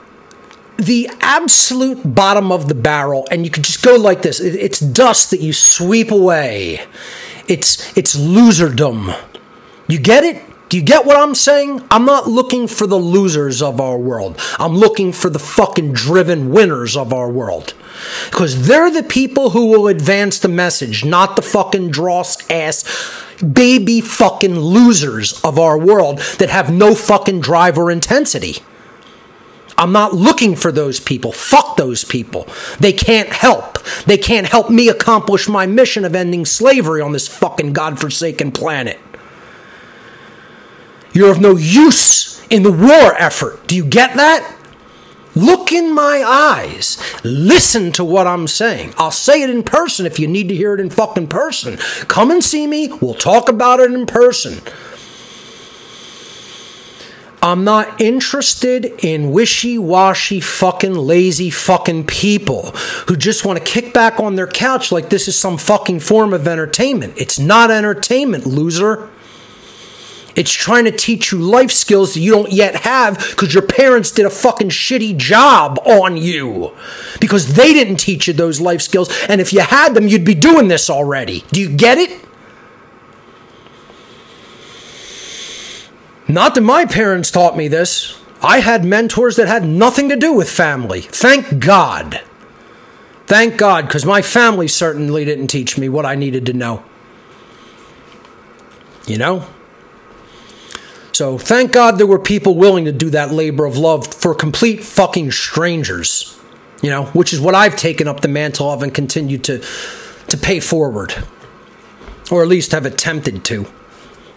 the absolute bottom of the barrel, and you can just go like this. It's dust that you sweep away. It's loserdom. You get it? Do you get what I'm saying? I'm not looking for the losers of our world. I'm looking for the fucking driven winners of our world. Because they're the people who will advance the message, not the fucking dross ass baby fucking losers of our world that have no fucking drive or intensity. I'm not looking for those people. Fuck those people. They can't help. They can't help me accomplish my mission of ending slavery on this fucking godforsaken planet. You're of no use in the war effort. Do you get that? Look in my eyes. Listen to what I'm saying. I'll say it in person if you need to hear it in fucking person. Come and see me. We'll talk about it in person. I'm not interested in wishy-washy fucking lazy fucking people who just want to kick back on their couch like this is some fucking form of entertainment. It's not entertainment, loser. It's trying to teach you life skills that you don't yet have because your parents did a fucking shitty job on you. Because they didn't teach you those life skills. And if you had them, you'd be doing this already. Do you get it? Not that my parents taught me this. I had mentors that had nothing to do with family. Thank God. Thank God, because my family certainly didn't teach me what I needed to know. You know? So thank God there were people willing to do that labor of love for complete fucking strangers, you know, which is what I've taken up the mantle of and continue to pay forward, or at least have attempted to.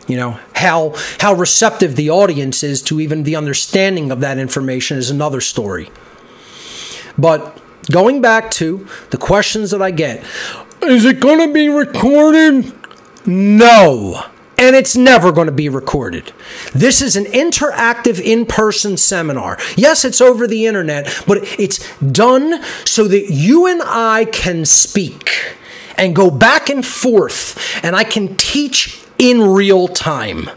You know, how receptive the audience is to even the understanding of that information is another story. But going back to the questions that I get, is it going to be recorded? No. And it's never going to be recorded. This is an interactive in-person seminar. Yes, it's over the internet, but it's done so that you and I can speak and go back and forth, and I can teach in real time.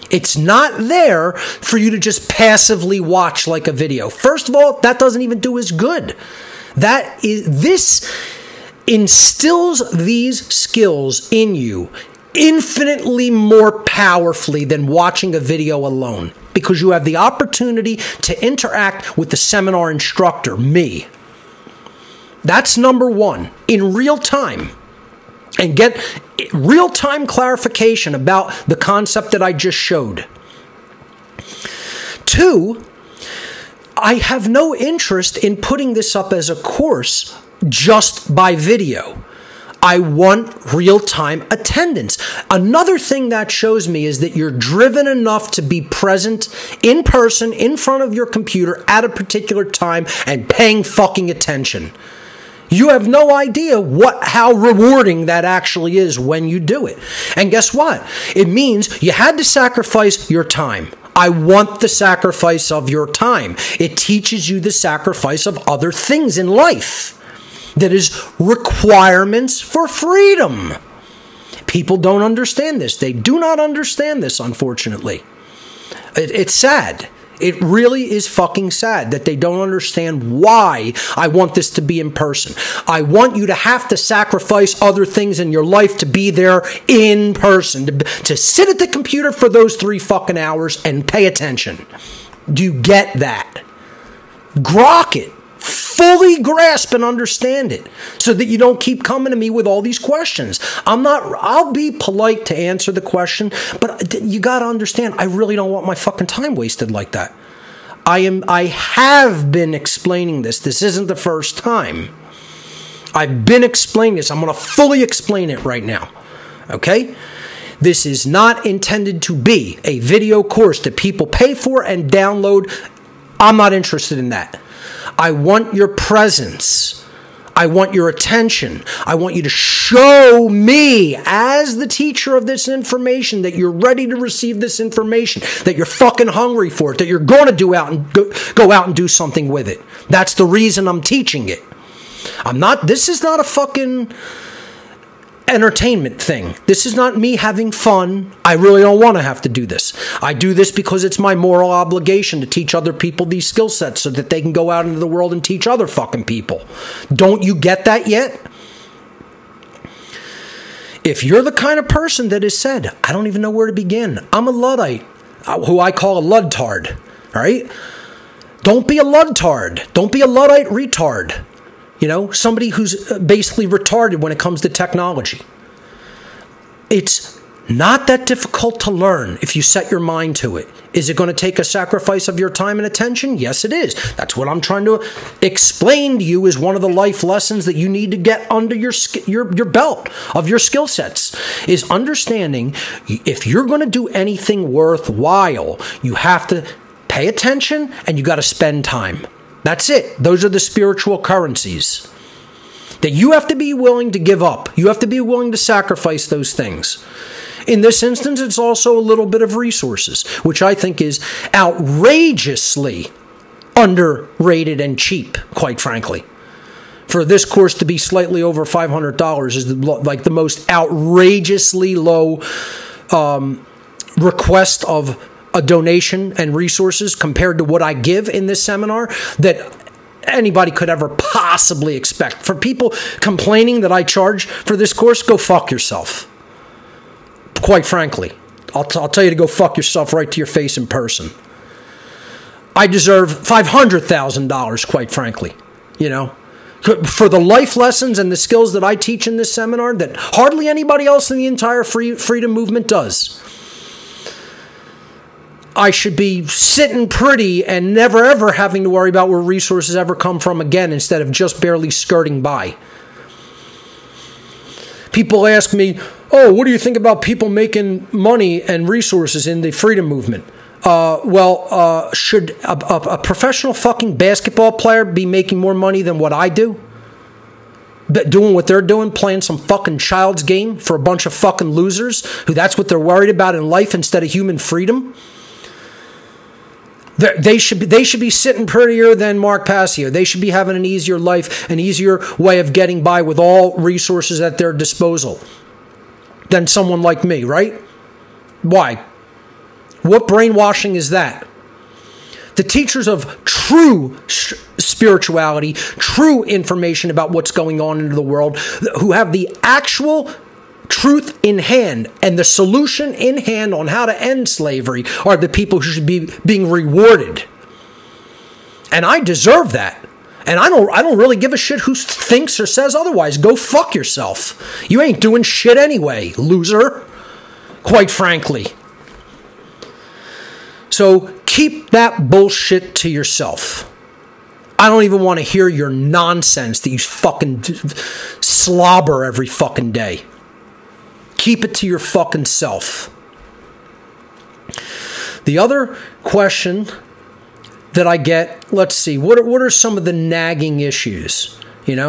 It's not there for you to just passively watch like a video. First of all, that doesn't even do as good. This instills these skills in you infinitely more powerfully than watching a video alone, because you have the opportunity to interact with the seminar instructor, me. That's number one, in real time, and get real-time clarification about the concept that I just showed. Two, I have no interest in putting this up as a course just by video. I want real-time attendance. Another thing that shows me is that you're driven enough to be present in person, in front of your computer at a particular time and paying fucking attention. You have no idea how rewarding that actually is when you do it. And guess what? It means you had to sacrifice your time. I want the sacrifice of your time. It teaches you the sacrifice of other things in life. That is requirements for freedom. People don't understand this. They do not understand this, unfortunately. It's sad. It really is fucking sad that they don't understand why I want this to be in person. I want you to have to sacrifice other things in your life to be there in person, to sit at the computer for those 3 fucking hours and pay attention. Do you get that? Grok it. Fully grasp and understand it so that you don't keep coming to me with all these questions. I'll be polite to answer the question, but you got to understand, I really don't want my fucking time wasted like that. I have been explaining this. This isn't the first time. I've been explaining this. I'm going to fully explain it right now. Okay? This is not intended to be a video course that people pay for and download. I'm not interested in that. I want your presence. I want your attention. I want you to show me as the teacher of this information that you're ready to receive this information, that you're fucking hungry for it, that you're going to go out and do something with it. That's the reason I'm teaching it. This is not a fucking entertainment thing. This is not me having fun. I really don't want to have to do this. I do this because it's my moral obligation to teach other people these skill sets so that they can go out into the world and teach other fucking people. Don't you get that yet? If you're the kind of person that has said, I don't even know where to begin, I'm a Luddite, who I call a Luddtard, all right? Don't be a Luddtard. Don't be a Luddite retard. You know, somebody who's basically retarded when it comes to technology. It's not that difficult to learn if you set your mind to it. Is it going to take a sacrifice of your time and attention? Yes, it is. That's what I'm trying to explain to you is one of the life lessons that you need to get under your belt of your skill sets, is understanding if you're going to do anything worthwhile, you have to pay attention and you got to spend time. That's it. Those are the spiritual currencies that you have to be willing to give up. You have to be willing to sacrifice those things. In this instance, it's also a little bit of resources, which I think is outrageously underrated and cheap, quite frankly. For this course to be slightly over $500 is like the most outrageously low request of a donation and resources compared to what I give in this seminar that anybody could ever possibly expect. For people complaining that I charge for this course, go fuck yourself. Quite frankly, I'll tell you to go fuck yourself right to your face in person. I deserve $500,000, quite frankly, for the life lessons and the skills that I teach in this seminar that hardly anybody else in the entire freedom movement does. I should be sitting pretty and never ever having to worry about where resources ever come from again instead of just barely skirting by. People ask me, oh, what do you think about people making money and resources in the freedom movement? Should a professional fucking basketball player be making more money than what I do? Doing what they're doing, playing some fucking child's game for a bunch of fucking losers who that's what they're worried about in life instead of human freedom? They should be sitting prettier than Mark Passio. They should be having an easier life, an easier way of getting by with all resources at their disposal than someone like me, right? Why? What brainwashing is that? The teachers of true spirituality, true information about what's going on in the world, who have the actual truth in hand and the solution in hand on how to end slavery are the people who should be being rewarded. And I deserve that. And I don't really give a shit who thinks or says otherwise. Go fuck yourself. You ain't doing shit anyway, loser. Quite frankly. So keep that bullshit to yourself. I don't even want to hear your nonsense that you fucking slobber every fucking day. Keep it to your fucking self. The other question that I get, let's see, what are some of the nagging issues? If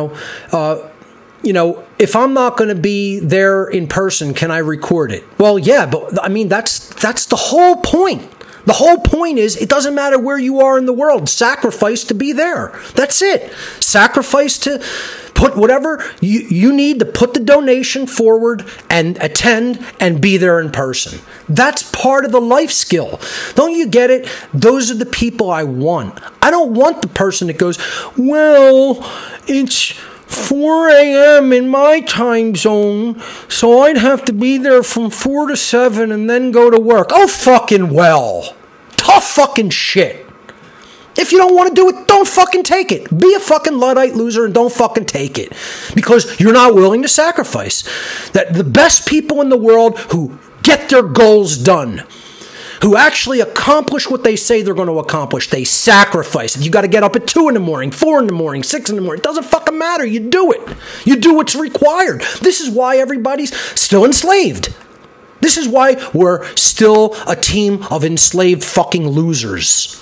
I'm not going to be there in person, can I record it? Well, yeah, but I mean that's the whole point. The whole point is it doesn't matter where you are in the world. Sacrifice to be there. That's it. Sacrifice to put whatever you need to put the donation forward and attend and be there in person. That's part of the life skill. Don't you get it? Those are the people I want. I don't want the person that goes, well, it's 4 a.m. in my time zone, so I'd have to be there from 4 to 7 and then go to work. Oh, fucking well. Tough fucking shit. If you don't want to do it, don't fucking take it. Be a fucking Luddite loser and don't fucking take it. Because you're not willing to sacrifice. That the best people in the world who get their goals done, who actually accomplish what they say they're going to accomplish, they sacrifice. You got to get up at 2 in the morning, 4 in the morning, 6 in the morning. It doesn't fucking matter. You do it. You do what's required. This is why everybody's still enslaved. This is why we're still a team of enslaved fucking losers.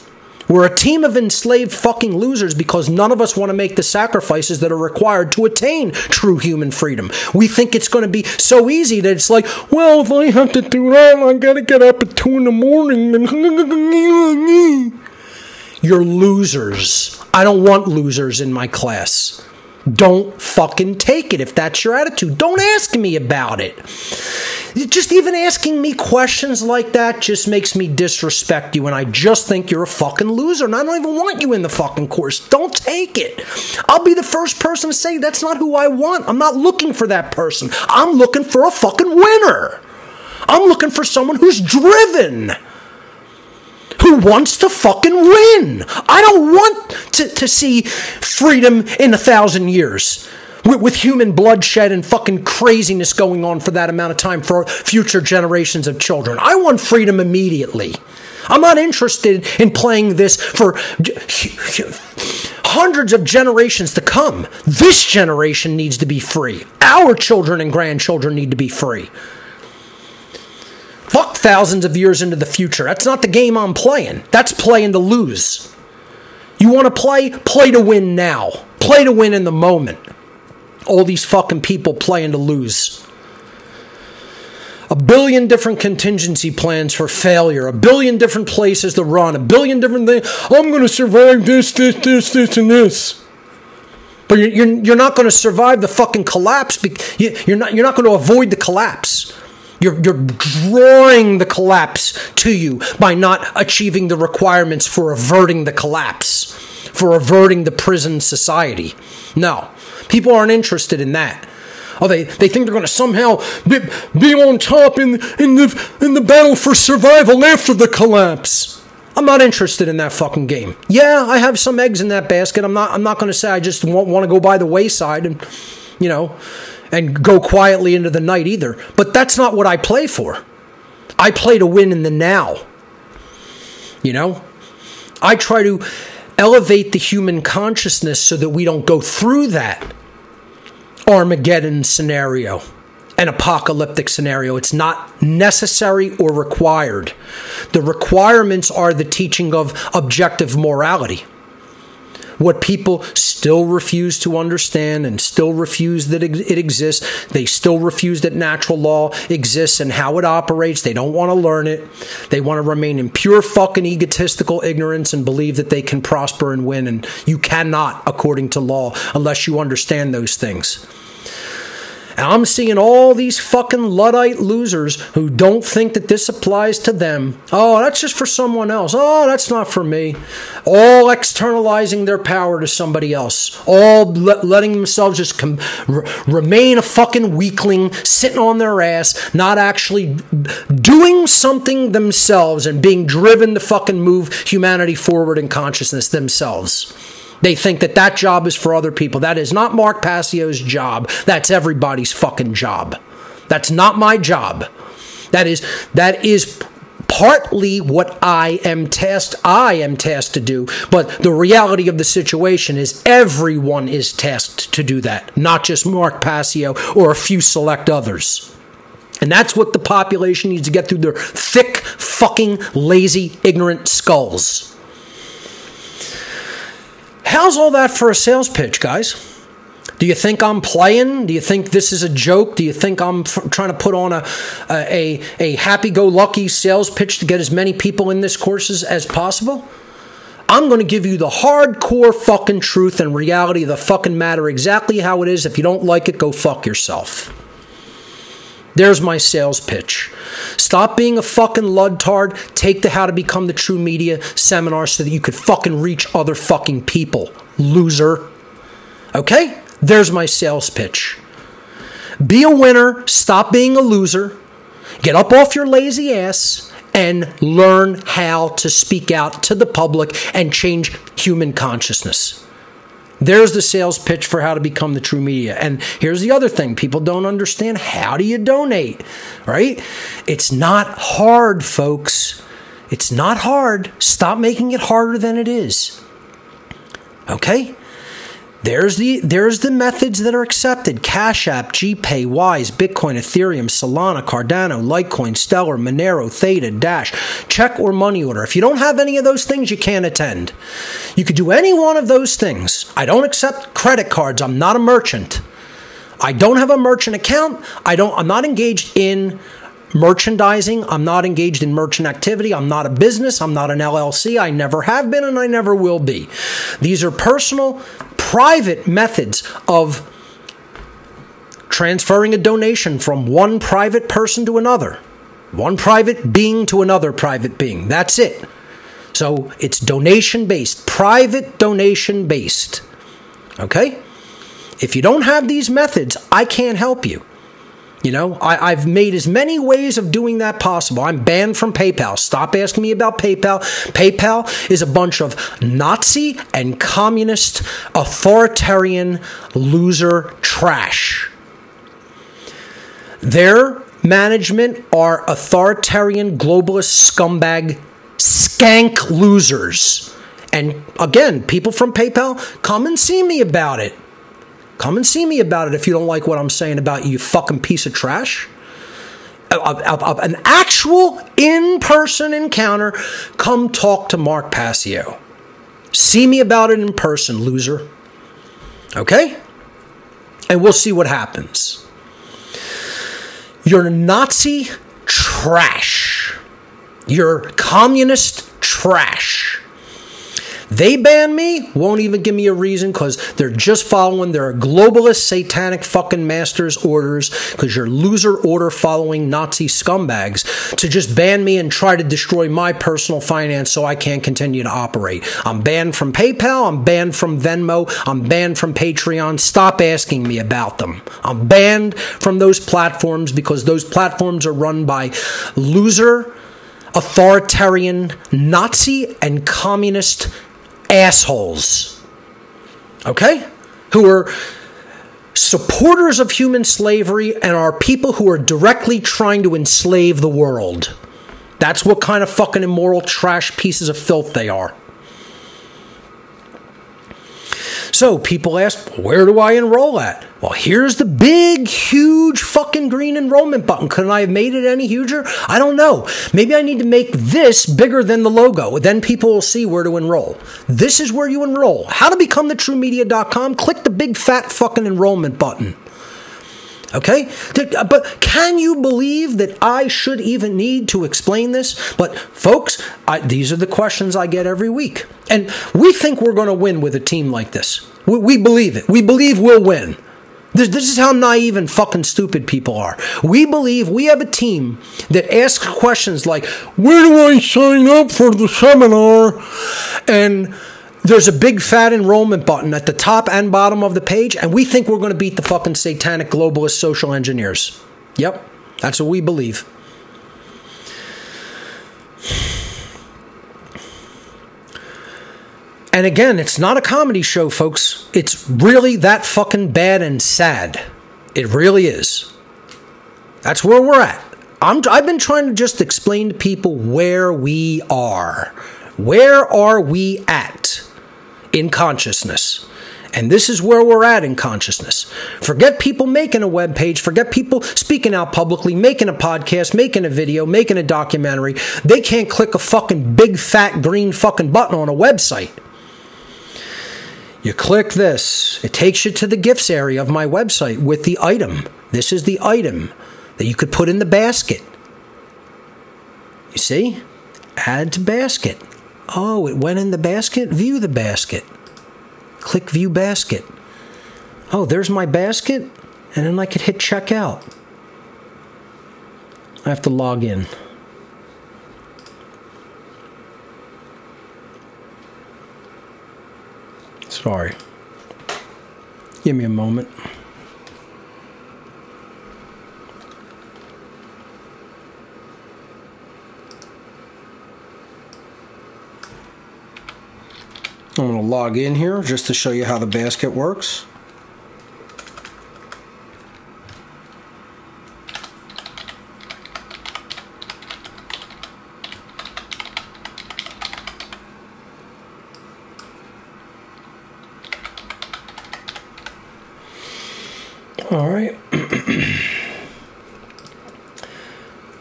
We're a team of enslaved fucking losers because none of us want to make the sacrifices that are required to attain true human freedom. We think it's going to be so easy that it's like, well, if I have to do that, I got to get up at 2 in the morning. You're losers. I don't want losers in my class. Don't fucking take it if that's your attitude. Don't ask me about it. Just even asking me questions like that just makes me disrespect you, and I just think you're a fucking loser, and I don't even want you in the fucking course. Don't take it. I'll be the first person to say that's not who I want. I'm not looking for that person. I'm looking for a fucking winner. I'm looking for someone who's driven, who wants to fucking win. I don't want to see freedom in 1,000 years with human bloodshed and fucking craziness going on for that amount of time for future generations of children. I want freedom immediately. I'm not interested in playing this for hundreds of generations to come. This generation needs to be free. Our children and grandchildren need to be free. Fuck thousands of years into the future. That's not the game I'm playing. That's playing to lose. You want to play? Play to win now. Play to win in the moment. All these fucking people playing to lose. 1 billion different contingency plans for failure. 1 billion different places to run. 1 billion different things. I'm going to survive this, and this. But you're not going to survive the fucking collapse. You're not going to avoid the collapse. You're drawing the collapse to you by not achieving the requirements for averting the collapse, for averting the prison society. No, people aren't interested in that. Oh, they think they're going to somehow be on top in the battle for survival after the collapse. I'm not interested in that fucking game. Yeah, I have some eggs in that basket. I'm not going to say I just want to go by the wayside and, you know, and go quietly into the night either. But that's not what I play for. I play to win in the now. You know? I try to elevate the human consciousness so that we don't go through that Armageddon scenario, an apocalyptic scenario. It's not necessary or required. The requirements are the teaching of objective morality. What people still refuse to understand and still refuse that it exists. They still refuse that natural law exists and how it operates. They don't want to learn it. They want to remain in pure fucking egotistical ignorance and believe that they can prosper and win. And you cannot, according to law, unless you understand those things. And I'm seeing all these fucking Luddite losers who don't think that this applies to them. Oh, that's just for someone else. Oh, that's not for me. All externalizing their power to somebody else. All letting themselves just remain a fucking weakling, sitting on their ass, not actually doing something themselves and being driven to fucking move humanity forward in consciousness themselves. They think that job is for other people. That is not Mark Passio's job. That's everybody's fucking job. That's not my job. That is partly what I am tasked to do. But the reality of the situation is everyone is tasked to do that, not just Mark Passio or a few select others. And that's what the population needs to get through their thick, fucking, lazy, ignorant skulls. How's all that for a sales pitch, guys? Do you think I'm playing? Do you think this is a joke? Do you think I'm trying to put on a happy-go-lucky sales pitch to get as many people in this courses as possible? I'm going to give you the hardcore fucking truth and reality of the fucking matter exactly how it is. If you don't like it, go fuck yourself. There's my sales pitch. Stop being a fucking ludtard. Take the How to Become the True Media seminar so that you could fucking reach other fucking people. Loser. Okay? There's my sales pitch. Be a winner. Stop being a loser. Get up off your lazy ass and learn how to speak out to the public and change human consciousness. There's the sales pitch for How to Become the True Media. And here's the other thing. People don't understand. How do you donate? Right? It's not hard, folks. It's not hard. Stop making it harder than it is. Okay? There's the methods that are accepted. Cash App, GPay, Wise, Bitcoin, Ethereum, Solana, Cardano, Litecoin, Stellar, Monero, Theta, Dash, check or money order. If you don't have any of those things, you can't attend. You could do any one of those things. I don't accept credit cards. I'm not a merchant. I don't have a merchant account. I'm not engaged in merchandising. I'm not engaged in merchant activity. I'm not a business. I'm not an LLC. I never have been and I never will be. These are personal, private methods of transferring a donation from one private person to another, one private being to another private being. That's it. So it's donation-based, private donation-based. Okay? If you don't have these methods, I can't help you. You know, I've made as many ways of doing that possible. I'm banned from PayPal. Stop asking me about PayPal. PayPal is a bunch of Nazi and communist, authoritarian, loser trash. Their management are authoritarian, globalist, scumbag, skank losers. And again, people from PayPal, come and see me about it. Come and see me about it if you don't like what I'm saying about you fucking piece of trash. An actual in-person encounter, come talk to Mark Passio. See me about it in person, loser. Okay? And we'll see what happens. You're Nazi trash. You're communist trash. They ban me, won't even give me a reason because they're just following their globalist satanic fucking master's orders because you're loser order following Nazi scumbags to just ban me and try to destroy my personal finance so I can't continue to operate. I'm banned from PayPal, I'm banned from Venmo, I'm banned from Patreon. Stop asking me about them. I'm banned from those platforms because those platforms are run by loser, authoritarian, Nazi, and communist assholes, okay, who are supporters of human slavery and are people who are directly trying to enslave the world. That's what kind of fucking immoral trash pieces of filth they are. So people ask, where do I enroll at? Well, here's the big, huge fucking green enrollment button. Couldn't I have made it any huger? I don't know. Maybe I need to make this bigger than the logo. Then people will see where to enroll. This is where you enroll. How to become thetruemedia.com. Click the big fat fucking enrollment button. Okay? But can you believe that I should even need to explain this? But folks, these are the questions I get every week. And we think we're going to win with a team like this. We believe it. We believe we'll win. This is how naive and fucking stupid people are. We believe we have a team that asks questions like, where do I sign up for the seminar? And there's a big fat enrollment button at the top and bottom of the page, and we think we're going to beat the fucking satanic globalist social engineers. Yep, that's what we believe. And again, it's not a comedy show, folks. It's really that fucking bad and sad. It really is. That's where we're at. I've been trying to just explain to people where we are. Where are we at in consciousness? And this is where we're at in consciousness. Forget people making a web page. Forget people speaking out publicly, making a podcast, making a video, making a documentary. They can't click a fucking big fat green fucking button on a website. You click this. It takes you to the gifts area of my website with the item. This is the item that you could put in the basket. You see? Add to basket. Oh, it went in the basket? View the basket. Click view basket. Oh, there's my basket. And then I could hit checkout. I have to log in. Sorry. Give me a moment. I'm going to log in here just to show you how the basket works. All right.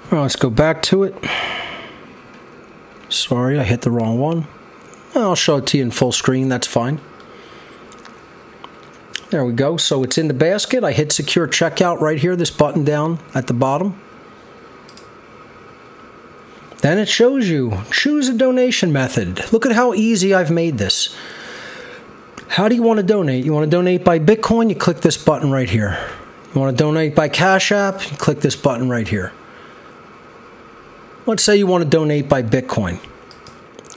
Well, let's go back to it. Sorry, I hit the wrong one. I'll show it to you in full screen. That's fine. There we go. So it's in the basket. I hit secure checkout right here, this button down at the bottom. Then it shows you, choose a donation method. Look at how easy I've made this. How do you want to donate? You want to donate by Bitcoin? You click this button right here. You want to donate by Cash App? You click this button right here. Let's say you want to donate by Bitcoin.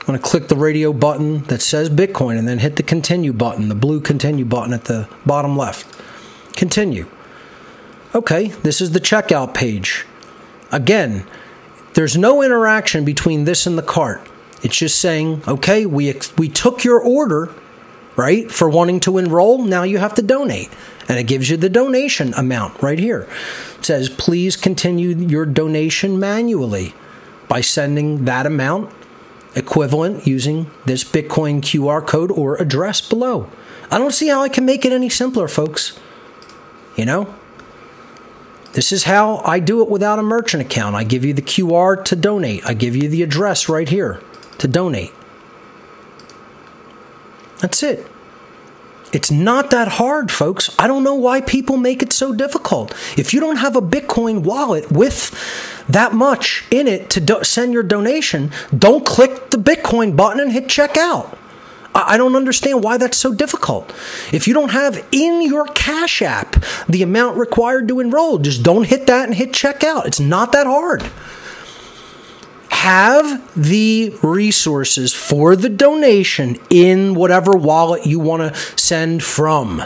I'm going to click the radio button that says Bitcoin and then hit the continue button, the blue continue button at the bottom left. Continue. Okay, this is the checkout page. Again, there's no interaction between this and the cart. It's just saying, okay, we took your order, right, for wanting to enroll. Now you have to donate. And it gives you the donation amount right here. It says, please continue your donation manually by sending that amount equivalent using this Bitcoin QR code or address below. I don't see how I can make it any simpler, folks. You know? This is how I do it without a merchant account. I give you the QR to donate. I give you the address right here to donate. That's it. It's not that hard, folks. I don't know why people make it so difficult. If you don't have a Bitcoin wallet with that much in it to send your donation, don't click the Bitcoin button and hit checkout. I don't understand why that's so difficult. If you don't have in your Cash App the amount required to enroll, just don't hit that and hit checkout. It's not that hard. Have the resources for the donation in whatever wallet you want to send from,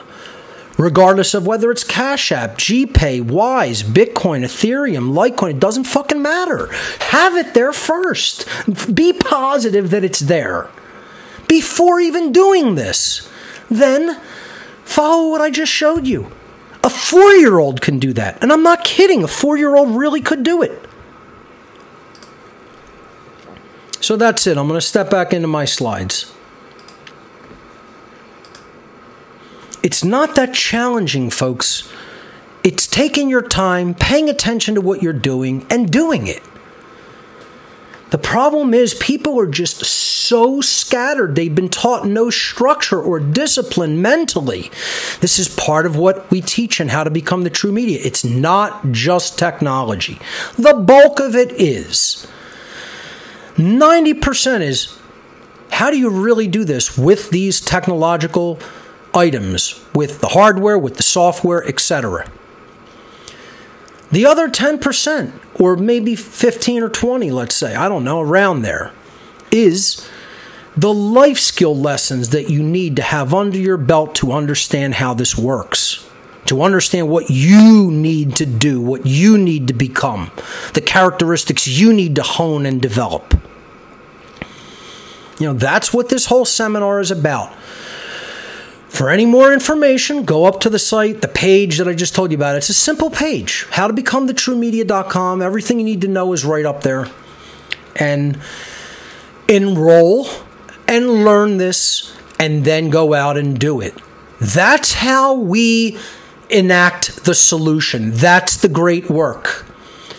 regardless of whether it's Cash App, GPay, Wise, Bitcoin, Ethereum, Litecoin. It doesn't fucking matter. Have it there first. Be positive that it's there before even doing this. Then follow what I just showed you. A 4-year-old can do that. And I'm not kidding. A 4-year-old really could do it. So that's it. I'm going to step back into my slides. It's not that challenging, folks. It's taking your time, paying attention to what you're doing, and doing it. The problem is people are just so scattered. They've been taught no structure or discipline mentally. This is part of what we teach in How to Become the True Media. It's not just technology. The bulk of it is. 90% is, how do you really do this with these technological items, with the hardware, with the software, etc.? The other 10%, or maybe 15 or 20, let's say, I don't know, around there, is the life skill lessons that you need to have under your belt to understand how this works, to understand what you need to do, what you need to become, the characteristics you need to hone and develop. You know, that's what this whole seminar is about. For any more information, go up to the site, the page that I just told you about. It's a simple page, howtobecomthetruemedia.com. Everything you need to know is right up there. And enroll and learn this, and then go out and do it. That's how we enact the solution. That's the great work.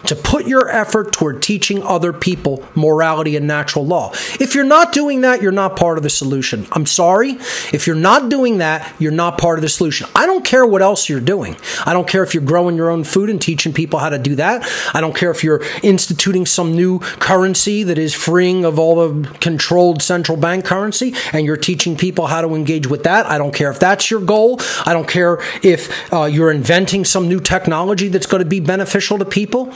To put your effort toward teaching other people morality and natural law. If you're not doing that, you're not part of the solution. I'm sorry. If you're not doing that, you're not part of the solution. I don't care what else you're doing. I don't care if you're growing your own food and teaching people how to do that. I don't care if you're instituting some new currency that is freeing of all the controlled central bank currency and you're teaching people how to engage with that. I don't care if that's your goal. I don't care if you're inventing some new technology that's going to be beneficial to people.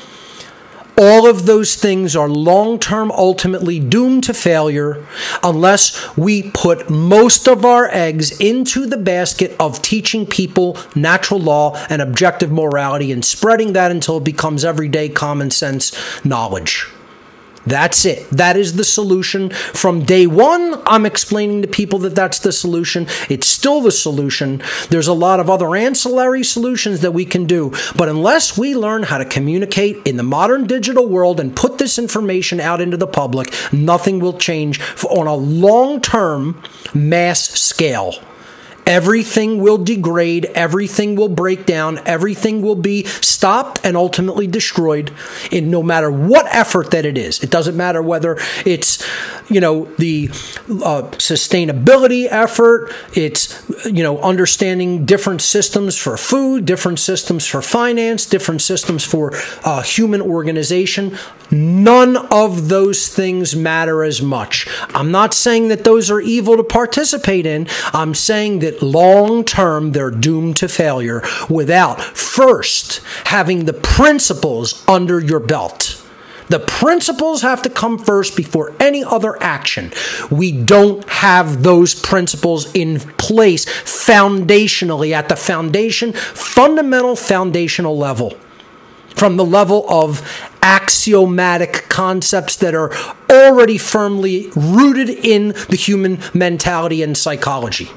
All of those things are long-term, ultimately doomed to failure unless we put most of our eggs into the basket of teaching people natural law and objective morality and spreading that until it becomes everyday common sense knowledge. That's it. That is the solution. From day one, I'm explaining to people that that's the solution. It's still the solution. There's a lot of other ancillary solutions that we can do. But unless we learn how to communicate in the modern digital world and put this information out into the public, nothing will change on a long-term mass scale. Everything will degrade, everything will break down, everything will be stopped and ultimately destroyed in no matter what effort that it is. It doesn't matter whether it's, the sustainability effort, it's, understanding different systems for food, different systems for finance, different systems for human organization. None of those things matter as much. I'm not saying that those are evil to participate in. I'm saying that long term, they're doomed to failure without first having the principles under your belt. The principles have to come first before any other action. We don't have those principles in place foundationally at the fundamental foundational level. From the level of axiomatic concepts that are already firmly rooted in the human mentality and psychology.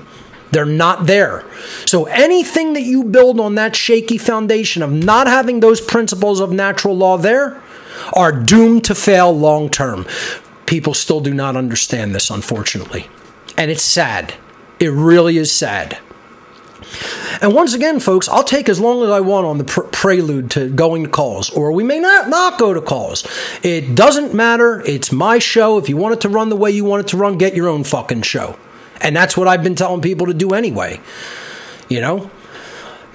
They're not there. So anything that you build on that shaky foundation of not having those principles of natural law there are doomed to fail long term. People still do not understand this, unfortunately. And it's sad. It really is sad. And once again, folks, I'll take as long as I want on the prelude to going to calls, or we may not go to calls. It doesn't matter. It's my show. If you want it to run the way you want it to run, get your own fucking show. And that's what I've been telling people to do anyway.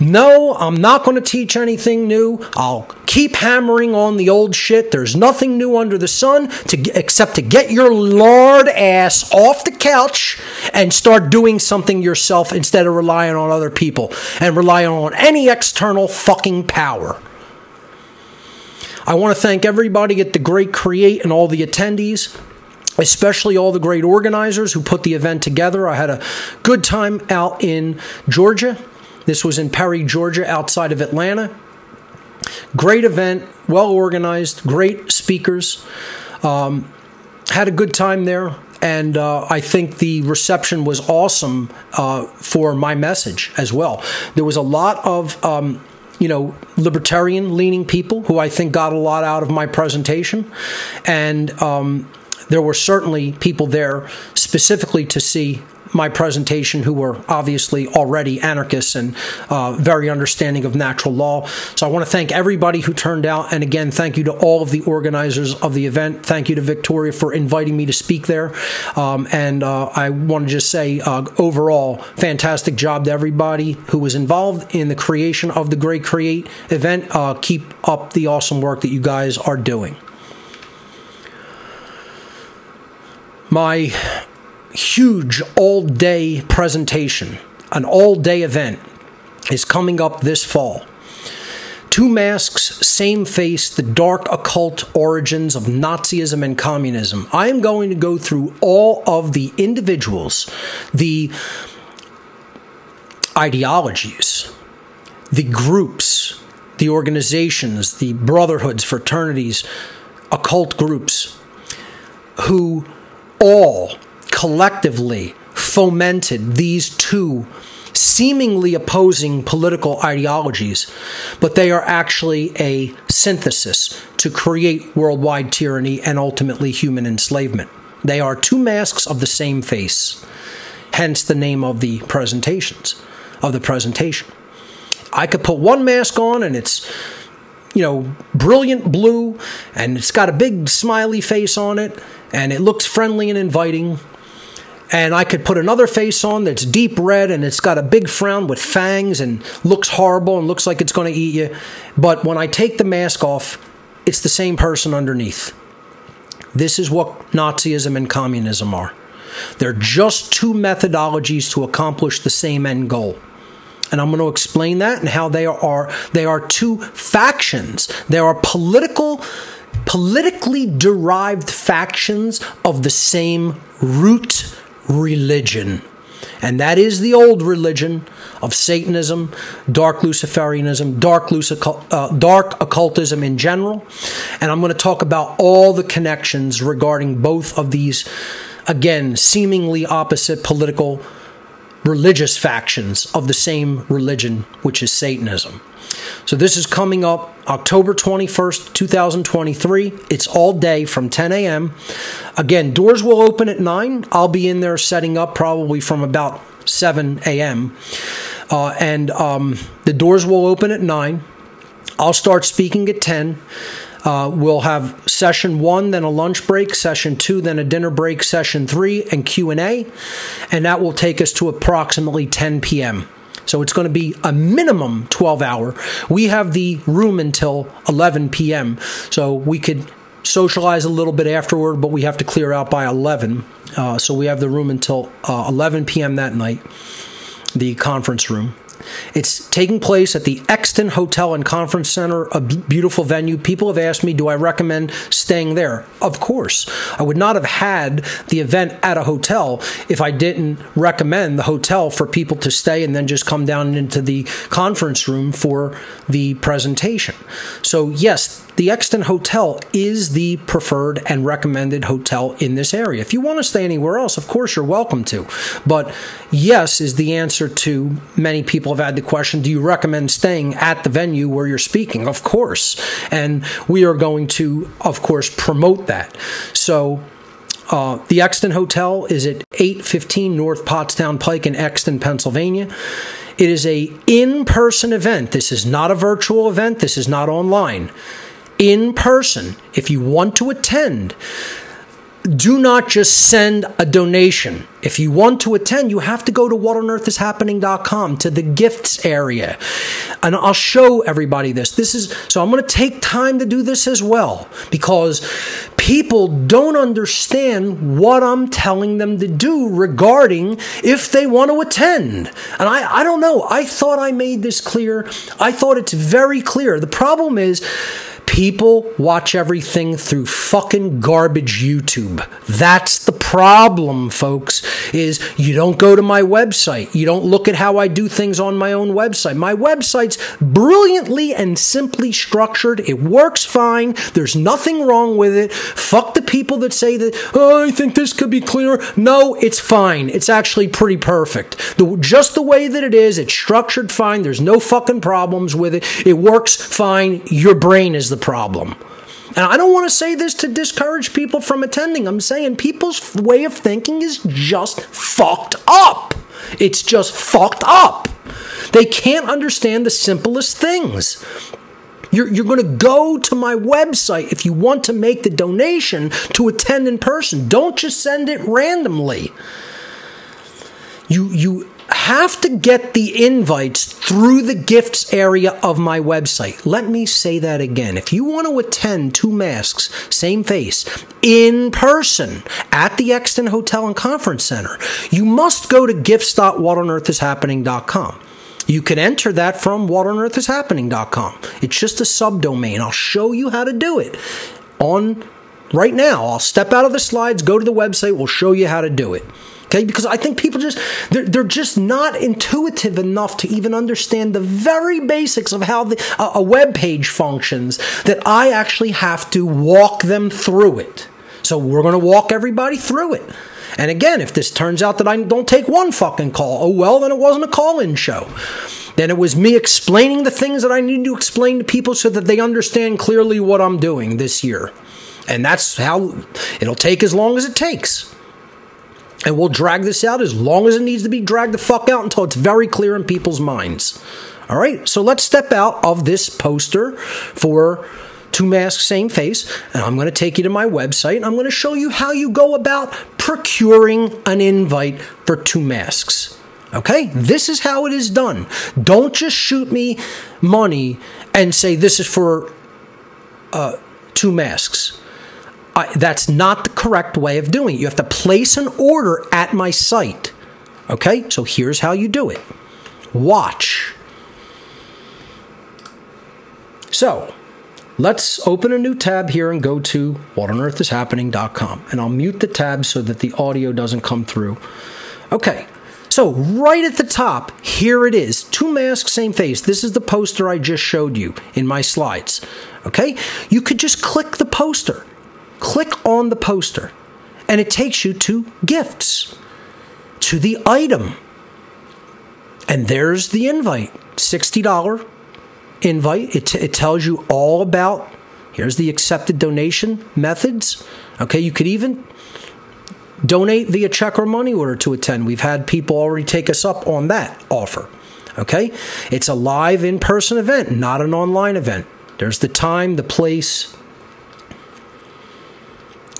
No, I'm not going to teach anything new. I'll keep hammering on the old shit. There's nothing new under the sun except to get your lard ass off the couch and start doing something yourself instead of relying on other people and relying on any external fucking power. I want to thank everybody at the Great Create and all the attendees, especially all the great organizers who put the event together. I had a good time out in Georgia. This was in Perry, Georgia, outside of Atlanta. Great event, well organized, great speakers. Had a good time there, and I think the reception was awesome for my message as well. There was a lot of libertarian-leaning people who I think got a lot out of my presentation, and there were certainly people there specifically to see my presentation who were obviously already anarchists and very understanding of natural law. So I want to thank everybody who turned out. And again, thank you to all of the organizers of the event. Thank you to Victoria for inviting me to speak there. And I want to just say, overall, fantastic job to everybody who was involved in the creation of the Great Create event. Keep up the awesome work that you guys are doing. My huge all-day presentation, an all-day event, is coming up this fall. Two Masks, Same Face, the dark occult origins of Nazism and communism. I am going to go through all of the individuals, the ideologies, the groups, the organizations, the brotherhoods, fraternities, occult groups, who all collectively fomented these two seemingly opposing political ideologies, but they are actually a synthesis to create worldwide tyranny and ultimately human enslavement. They are two masks of the same face, hence the name of the presentation. I could put one mask on and it's, brilliant blue, and it's got a big smiley face on it, and it looks friendly and inviting. And I could put another face on that's deep red, and it's got a big frown with fangs and looks horrible and looks like it's going to eat you. But when I take the mask off, it's the same person underneath. This is what Nazism and communism are. They're just two methodologies to accomplish the same end goal. And I'm going to explain that and how they are two factions. They are politically derived factions of the same root religion. And that is the old religion of Satanism, dark Luciferianism, dark occultism in general. And I'm going to talk about all the connections regarding both of these, again, seemingly opposite political religious factions of the same religion, which is Satanism. So this is coming up October 21st, 2023. It's all day from 10 a.m. Again, doors will open at 9. I'll be in there setting up probably from about 7 a.m. The doors will open at 9. I'll start speaking at 10. We'll have session 1, then a lunch break, session 2, then a dinner break, session 3, and Q&A. And that will take us to approximately 10 p.m. So it's going to be a minimum 12-hour. We have the room until 11 p.m. So we could socialize a little bit afterward, but we have to clear out by 11. So we have the room until 11 p.m. that night, the conference room. It's taking place at the Exton Hotel and Conference Center, a beautiful venue. People have asked me, do I recommend staying there? Of course. I would not have had the event at a hotel if I didn't recommend the hotel for people to stay and then just come down into the conference room for the presentation. So yes, the Exton Hotel is the preferred and recommended hotel in this area. If you want to stay anywhere else, of course you're welcome to. But yes is the answer to many people have had the question, do you recommend staying at the venue where you're speaking? Of course. And we are going to, of course, promote that. So the Exton Hotel is at 815 North Pottstown Pike in Exton, Pennsylvania. It is a in-person event. This is not a virtual event. This is not online. In person. If you want to attend, do not just send a donation. If you want to attend, you have to go to whatonearthishappening.com to the gifts area. And I'll show everybody this. So I'm going to take time to do this as well, because people don't understand what I'm telling them to do regarding if they want to attend. And I don't know. I thought I made this clear. I thought it's very clear. The problem is, people watch everything through fucking garbage YouTube. That's the problem, folks, is you don't go to my website. You don't look at how I do things on my own website. My website's brilliantly and simply structured. It works fine. There's nothing wrong with it. Fuck the people that say that, oh, I think this could be clearer. No, it's fine. It's actually pretty perfect. Just the way that it is, it's structured fine. There's no fucking problems with it. It works fine. Your brain is the problem. And I don't want to say this to discourage people from attending. I'm saying people's way of thinking is just fucked up. It's just fucked up. They can't understand the simplest things. You're going to go to my website if you want to make the donation to attend in person. Don't just send it randomly. You have to get the invites through the gifts area of my website. Let me say that again. If you want to attend 2 masks, same face, in person at the Exton Hotel and Conference Center, you must go to gifts.whatonearthishappening.com. You can enter that from whatonearthishappening.com. It's just a subdomain. I'll show you how to do it right now. I'll step out of the slides, go to the website, we'll show you how to do it. Okay, because I think people they're just not intuitive enough to even understand the very basics of how a web page functions, that I actually have to walk them through it. So we're going to walk everybody through it. And again, if this turns out that I don't take one fucking call, oh well, then it wasn't a call-in show. Then it was me explaining the things that I need to explain to people so that they understand clearly what I'm doing this year. And that's how it'll take, as long as it takes. And we'll drag this out as long as it needs to be dragged the fuck out until it's very clear in people's minds. All right, so let's step out of this poster for 2 masks, same face, and I'm going to take you to my website, and I'm going to show you how you go about procuring an invite for 2 masks. Okay, this is how it is done. Don't just shoot me money and say this is for 2 masks. That's not the correct way of doing it. You have to place an order at my site. Okay, so here's how you do it. Watch. So, let's open a new tab here and go to whatonearthishappening.com. And I'll mute the tab so that the audio doesn't come through. Okay, so right at the top, here it is. 2 masks, same face. This is the poster I just showed you in my slides. Okay, you could just click the poster. Click on the poster, and it takes you to gifts, to the item. And there's the invite, $60 invite. It tells you all about, here's the accepted donation methods. Okay, you could even donate via check or money order to attend. We've had people already take us up on that offer. Okay, it's a live in-person event, not an online event. There's the time, the place.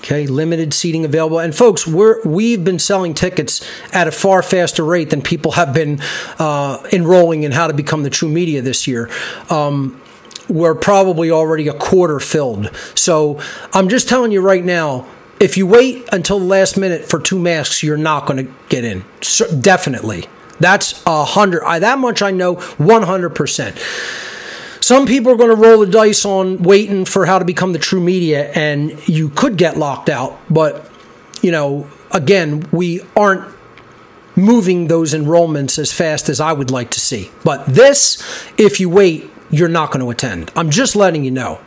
Okay, limited seating available. And folks, we've been selling tickets at a far faster rate than people have been enrolling in How to Become the True Media this year. We're probably already a quarter filled. So I'm just telling you right now, if you wait until the last minute for 2 masks, you're not going to get in. So, definitely. That's 100. That much I know, 100%. Some people are going to roll the dice on waiting for How to Become the True Media, and you could get locked out. But, again, we aren't moving those enrollments as fast as I would like to see. But this, if you wait, you're not going to attend. I'm just letting you know.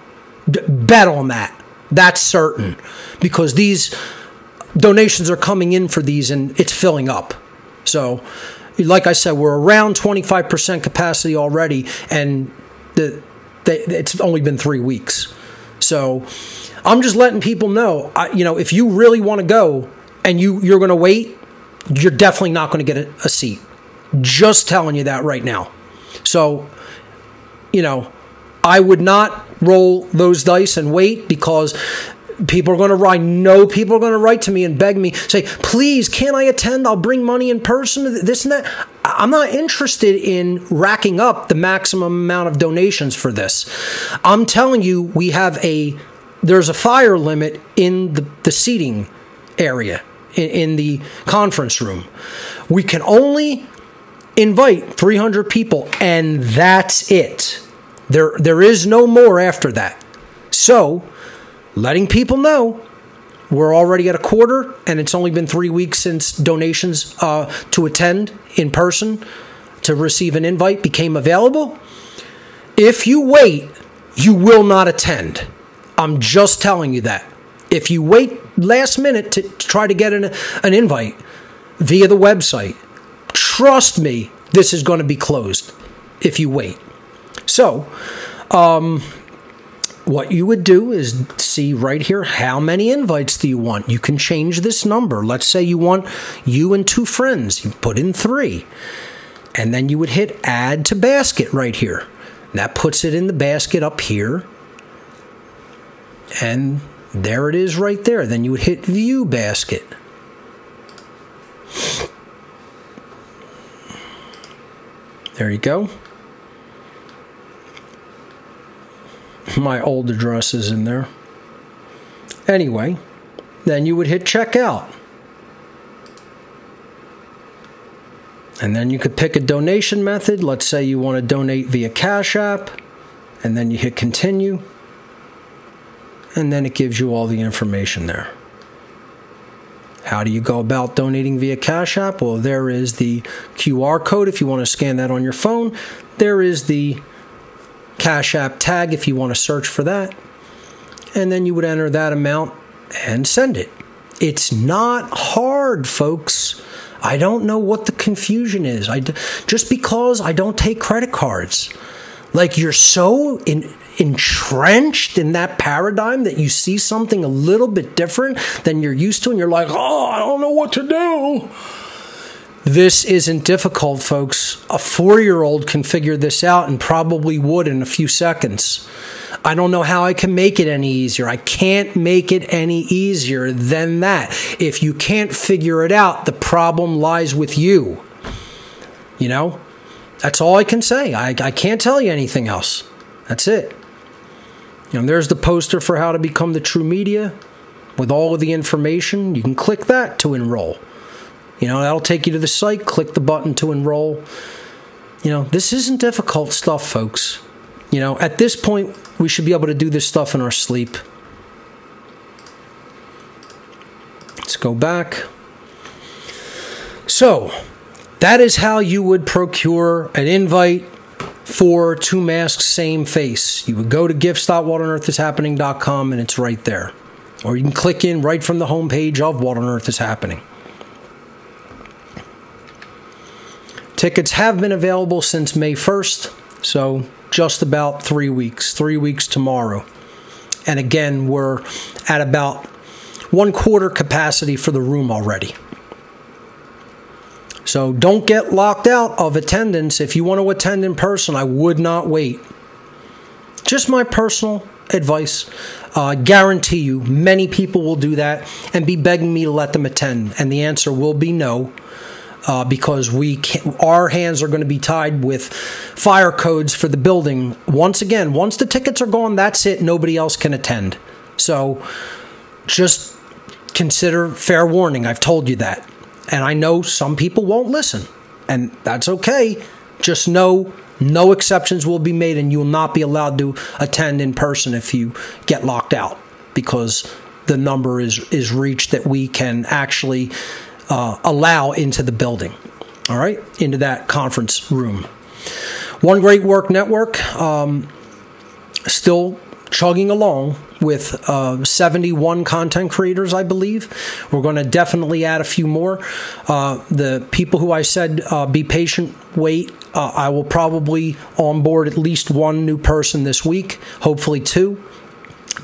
Bet on that. That's certain. Because these donations are coming in for these, and it's filling up. So, like I said, we're around 25% capacity already, and it's only been 3 weeks. So I'm just letting people know, if you really want to go and you're going to wait, you're definitely not going to get a seat. Just telling you that right now. So, I would not roll those dice and wait, because People are going to write. No, people are going to write to me and beg me, say, please, can I attend? I'll bring money in person, this and that. I'm not interested in racking up the maximum amount of donations for this. I'm telling you, there's a fire limit in the seating area, in the conference room. We can only invite 300 people, and that's it. There is no more after that. So, letting people know we're already at a quarter, and it's only been 3 weeks since donations to attend in person to receive an invite became available. If you wait, you will not attend. I'm just telling you that. If you wait last minute to try to get an invite via the website, trust me, this is going to be closed if you wait. So, what you would do is see right here, how many invites do you want? You can change this number. Let's say you want you and 2 friends. You put in 3. And then you would hit add to basket right here. That puts it in the basket up here. And there it is right there. Then you would hit view basket. There you go. My old address is in there. Anyway, then you would hit checkout. And then you could pick a donation method. Let's say you want to donate via Cash App. And then you hit continue. And then it gives you all the information there. How do you go about donating via Cash App? Well, there is the QR code if you want to scan that on your phone. There is the Cash App tag if you want to search for that. And then you would enter that amount and send it. It's not hard, folks. I don't know what the confusion is. Just because I don't take credit cards. Like, you're so entrenched in that paradigm that you see something a little bit different than you're used to, and you're like, oh, I don't know what to do. This isn't difficult, folks. A 4-year-old can figure this out and probably would in a few seconds. I don't know how I can make it any easier. I can't make it any easier than that. If you can't figure it out, the problem lies with you. You know? That's all I can say. I can't tell you anything else. That's it. You know, there's the poster for how to become the True Media with all of the information. You can click that to enroll. You know, that'll take you to the site. Click the button to enroll. You know, this isn't difficult stuff, folks. You know, at this point, we should be able to do this stuff in our sleep. Let's go back. So, that is how you would procure an invite for 2 Masks, Same Face. You would go to gifts.whatonearthishappening.com and it's right there. Or you can click in right from the homepage of What on Earth is Happening. Tickets have been available since May 1st, so just about 3 weeks. 3 weeks tomorrow. And again, we're at about 1/4 capacity for the room already. So don't get locked out of attendance. If you want to attend in person, I would not wait. Just my personal advice. Guarantee you, many people will do that and be begging me to let them attend. And the answer will be no. Because our hands are going to be tied with fire codes for the building. Once again, once the tickets are gone, that's it. Nobody else can attend. So just consider fair warning. I've told you that. And I know some people won't listen. And that's okay. Just know no exceptions will be made and you will not be allowed to attend in person if you get locked out. Because the number is reached that we can actually allow into the building, all right, into that conference room. One Great Work Network, still chugging along with 71 content creators, I believe. We're going to definitely add a few more. The people who I said be patient, wait, I will probably onboard at least 1 new person this week, hopefully 2.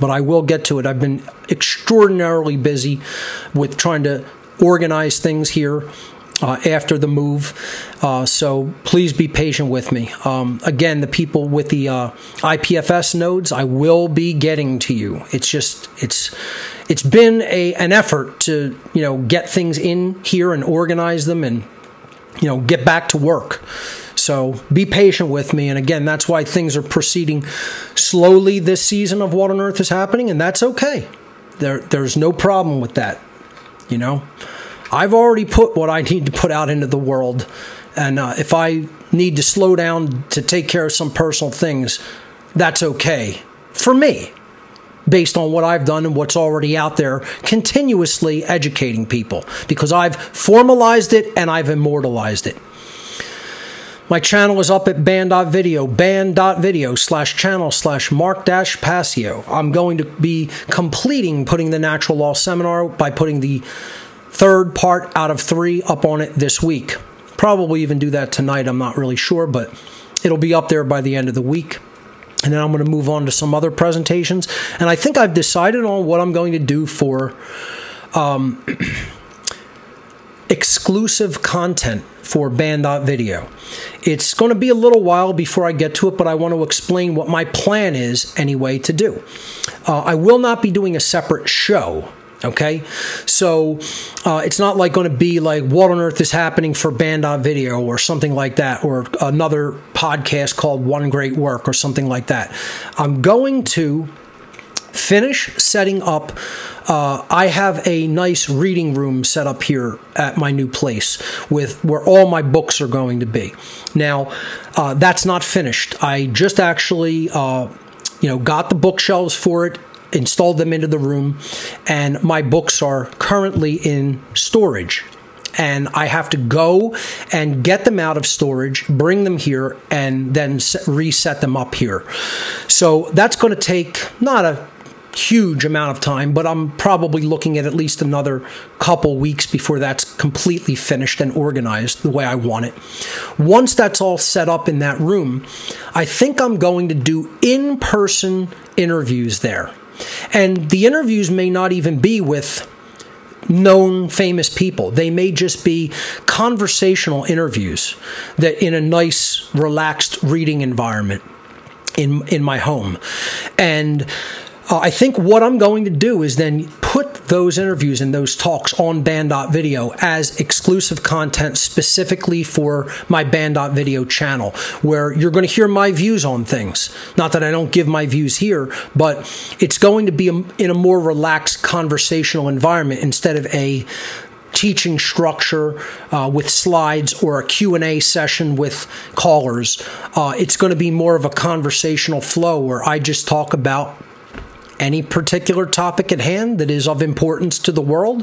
But I will get to it. I've been extraordinarily busy with trying to organize things here after the move. So please be patient with me. Again, the people with the IPFS nodes, I will be getting to you. It's been an effort to get things in here and organize them and get back to work. So be patient with me. And again, that's why things are proceeding slowly this season of What on Earth is Happening, and that's okay. There's no problem with that. I've already put what I need to put out into the world, and if I need to slow down to take care of some personal things, that's okay for me, based on what I've done and what's already out there, continuously educating people, because I've formalized it and I've immortalized it. My channel is up at band.video, band.video/channel/Mark-Passio. I'm going to be completing putting the Natural Law Seminar by putting the third part out of 3 up on it this week. Probably even do that tonight, I'm not really sure, but it'll be up there by the end of the week. And then I'm going to move on to some other presentations. And I think I've decided on what I'm going to do for exclusive content for band.video. It's going to be a little while before I get to it, but I want to explain what my plan is anyway to do. I will not be doing a separate show. Okay, so it's not like going to be like What on Earth is Happening for band.video or something like that, or another podcast called One Great Work or something like that. I'm going to finish setting up. I have a nice reading room set up here at my new place with where all my books are going to be. Now, that's not finished. I just actually, got the bookshelves for it, installed them into the room, and my books are currently in storage. And I have to go and get them out of storage, bring them here, and then reset them up here. So that's going to take not a huge amount of time, but I'm probably looking at least another couple weeks before that's completely finished and organized the way I want it. Once that's all set up in that room, I think I'm going to do in-person interviews there. And the interviews may not even be with known famous people. They may just be conversational interviews that in a nice, relaxed reading environment in my home. And I think what I'm going to do is then put those interviews and those talks on band.video as exclusive content specifically for my band.video channel, where you're going to hear my views on things. Not that I don't give my views here, but it's going to be in a more relaxed conversational environment instead of a teaching structure with slides or a Q&A session with callers. It's going to be more of a conversational flow where I just talk about any particular topic at hand that is of importance to the world,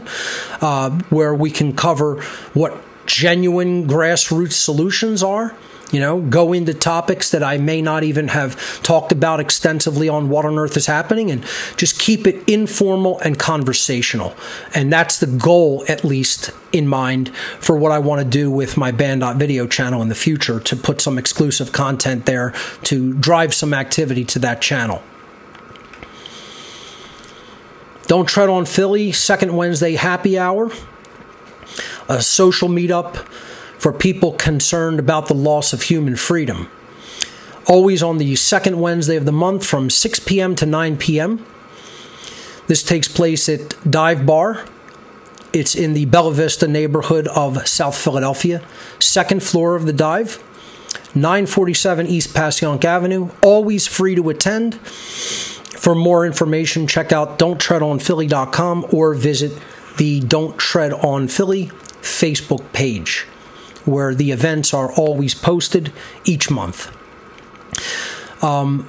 where we can cover what genuine grassroots solutions are, go into topics that I may not even have talked about extensively on What on Earth is Happening, and just keep it informal and conversational. And that's the goal, at least in mind, for what I want to do with my band.video channel in the future, to put some exclusive content there to drive some activity to that channel. Don't Tread on Philly, second Wednesday happy hour, a social meetup for people concerned about the loss of human freedom. Always on the second Wednesday of the month from 6 p.m. to 9 p.m. This takes place at Dive Bar. It's in the Bella Vista neighborhood of South Philadelphia, second floor of the Dive, 947 East Passyunk Avenue. Always free to attend. For more information, check out don'ttreadonphilly.com or visit the Don't Tread on Philly Facebook page, where the events are always posted each month.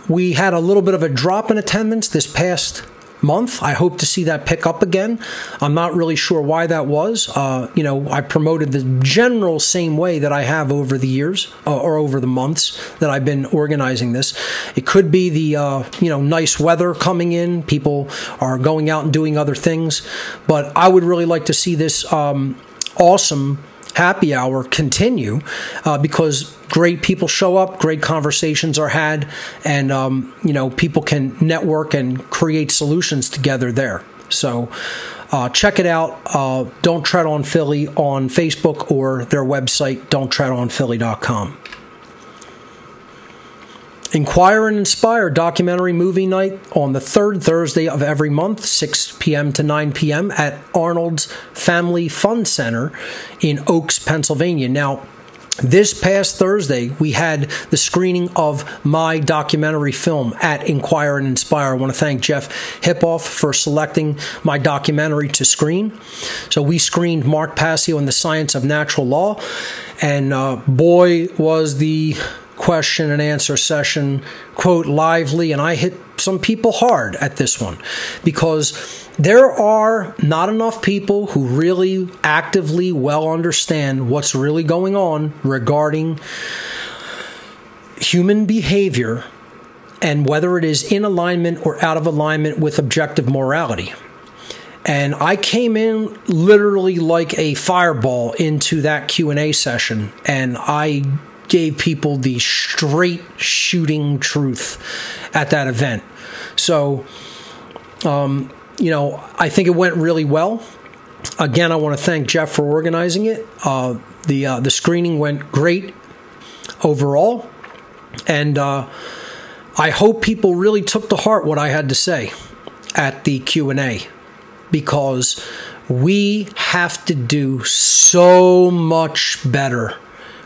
We had a little bit of a drop in attendance this past month. I hope to see that pick up again. I'm not really sure why that was. I promoted the general same way that I have over the years or over the months that I've been organizing this. It could be the nice weather coming in. People are going out and doing other things, but I would really like to see this awesome happy hour continue because great people show up, great conversations are had, and people can network and create solutions together there. So Check it out. Don't Tread on Philly on Facebook or their website, don'ttreadonphilly.com. Inquire and Inspire documentary movie night on the third Thursday of every month, 6 p.m. to 9 p.m. at Arnold's Family Fun Center in Oaks, Pennsylvania. Now, this past Thursday, we had the screening of my documentary film at Inquire and Inspire. I want to thank Jeff Hippoff for selecting my documentary to screen. So we screened Mark Passio and the Science of Natural Law, and boy, was the question and answer session, quote, lively, and I hit some people hard at this one because there are not enough people who really actively well understand what's really going on regarding human behavior and whether it is in alignment or out of alignment with objective morality. And I came in literally like a fireball into that Q&A session, and I gave people the straight shooting truth at that event. So, I think it went really well. Again, I want to thank Jeff for organizing it. The screening went great overall, and I hope people really took to heart what I had to say at the Q&A, because we have to do so much better.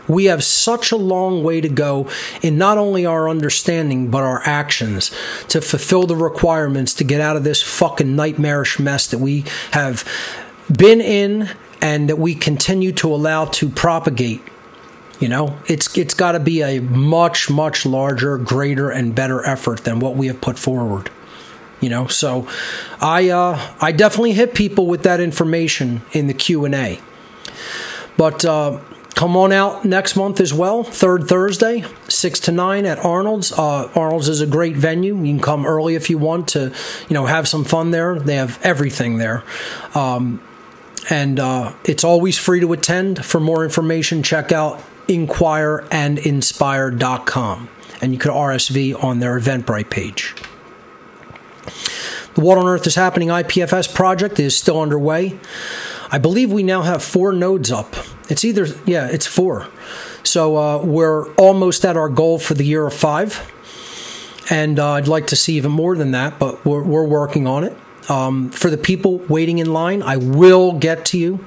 We have such a long way to go in not only our understanding, but our actions to fulfill the requirements to get out of this fucking nightmarish mess that we have been in and that we continue to allow to propagate. It's got to be a much, much larger, greater, and better effort than what we have put forward. So I definitely hit people with that information in the Q&A. But come on out next month as well, third Thursday, 6 to 9 at Arnold's. Arnold's is a great venue. You can come early if you want to, have some fun there. They have everything there. And it's always free to attend. For more information, check out inquireandinspire.com. And you can RSV on their Eventbrite page. The What on Earth is Happening IPFS project is still underway. I believe we now have 4 nodes up. It's 4. So we're almost at our goal for the year of 5. And I'd like to see even more than that, but we're working on it. For the people waiting in line, I will get to you.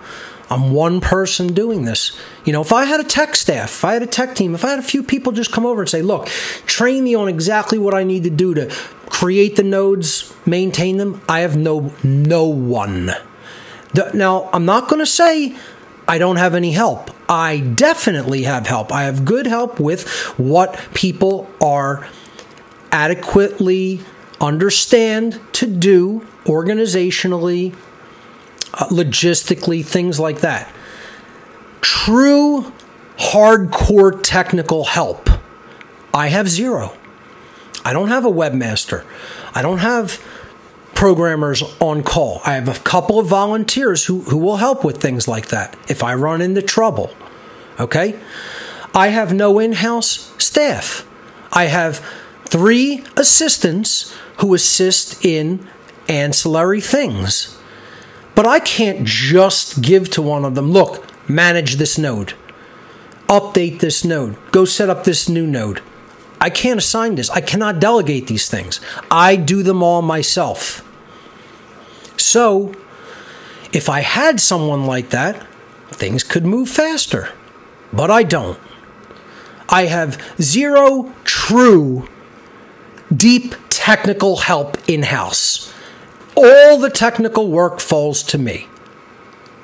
I'm one person doing this. If I had a tech staff, if I had a tech team, if I had a few people just come over and say, look, train me on exactly what I need to do to create the nodes, maintain them, I have no one. Now, I'm not going to say I don't have any help. I definitely have help. I have good help with what people are adequately understand to do organizationally, logistically, things like that. True hardcore technical help, I have 0. I don't have a webmaster. I don't have programmers on call. I have a couple of volunteers who will help with things like that if I run into trouble. Okay? I have no in-house staff. I have 3 assistants who assist in ancillary things. But I can't just give to one of them, look, manage this node, update this node, go set up this new node. I can't assign this. I cannot delegate these things. I do them all myself. So, if I had someone like that, things could move faster. But I don't. I have 0 true, deep technical help in-house. All the technical work falls to me.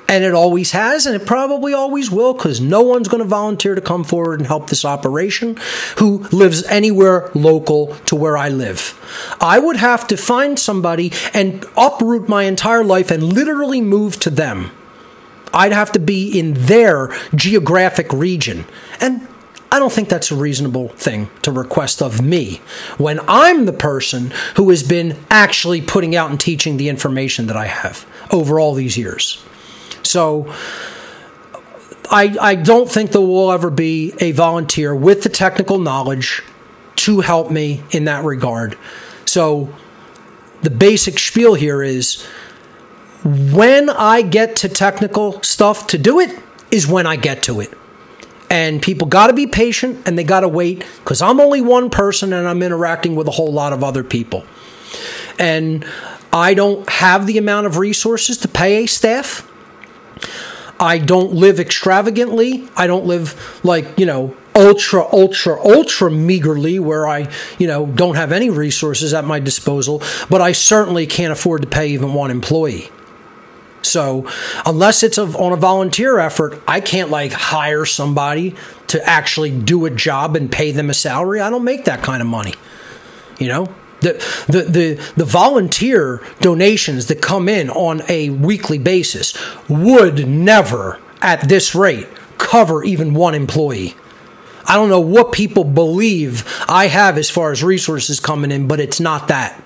And it always has, and it probably always will, because no one's going to volunteer to come forward and help this operation who lives anywhere local to where I live. I would have to find somebody and uproot my entire life and literally move to them. I'd have to be in their geographic region. And I don't think that's a reasonable thing to request of me when I'm the person who has been actually putting out and teaching the information that I have over all these years. So I don't think there will ever be a volunteer with the technical knowledge to help me in that regard. So the basic spiel here is when I get to technical stuff to do it is when I get to it. And people got to be patient and they got to wait, because I'm only one person and I'm interacting with a whole lot of other people. And I don't have the amount of resources to pay a staff. I don't live extravagantly. I don't live like, ultra meagerly where I, don't have any resources at my disposal, but I certainly can't afford to pay even one employee. So unless it's on a volunteer effort, I can't hire somebody to actually do a job and pay them a salary. I don't make that kind of money. The volunteer donations that come in on a weekly basis would never, at this rate, cover even one employee. I don't know what people believe I have as far as resources coming in, but it's not that.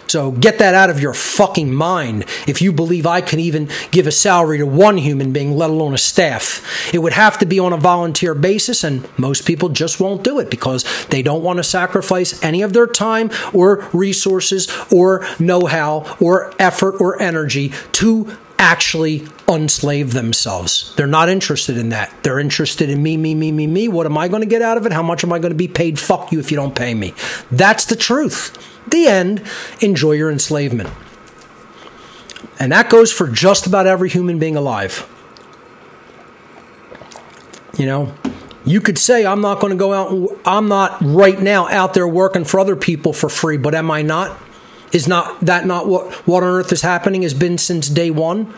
So get that out of your fucking mind. If you believe I can even give a salary to one human being, let alone a staff, it would have to be on a volunteer basis, and most people just won't do it because they don't want to sacrifice any of their time or resources or know-how or effort or energy to actually unslave themselves. They're not interested in that. They're interested in me. What am I going to get out of it? How much am I going to be paid? Fuck you if you don't pay me. That's the truth. The end. Enjoy your enslavement. And that goes for just about every human being alive. You could say, I'm not going to go out, I'm not right now out there working for other people for free, but am I not? Is that not what on earth is happening, has been since day one?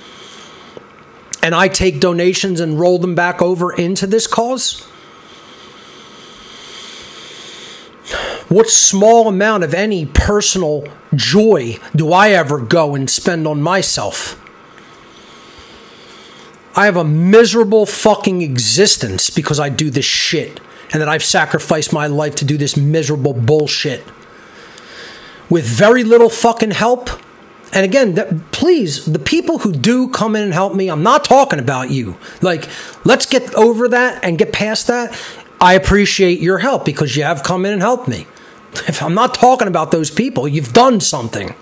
And I take donations and roll them back over into this cause? What small amount of any personal joy do I ever go and spend on myself? I have a miserable fucking existence because I do this shit, and that I've sacrificed my life to do this miserable bullshit with very little fucking help. And again, please, the people who do come in and help me, I'm not talking about you. Let's get over that and get past that. I appreciate your help because you have come in and helped me. If I'm not talking about those people, you've done something.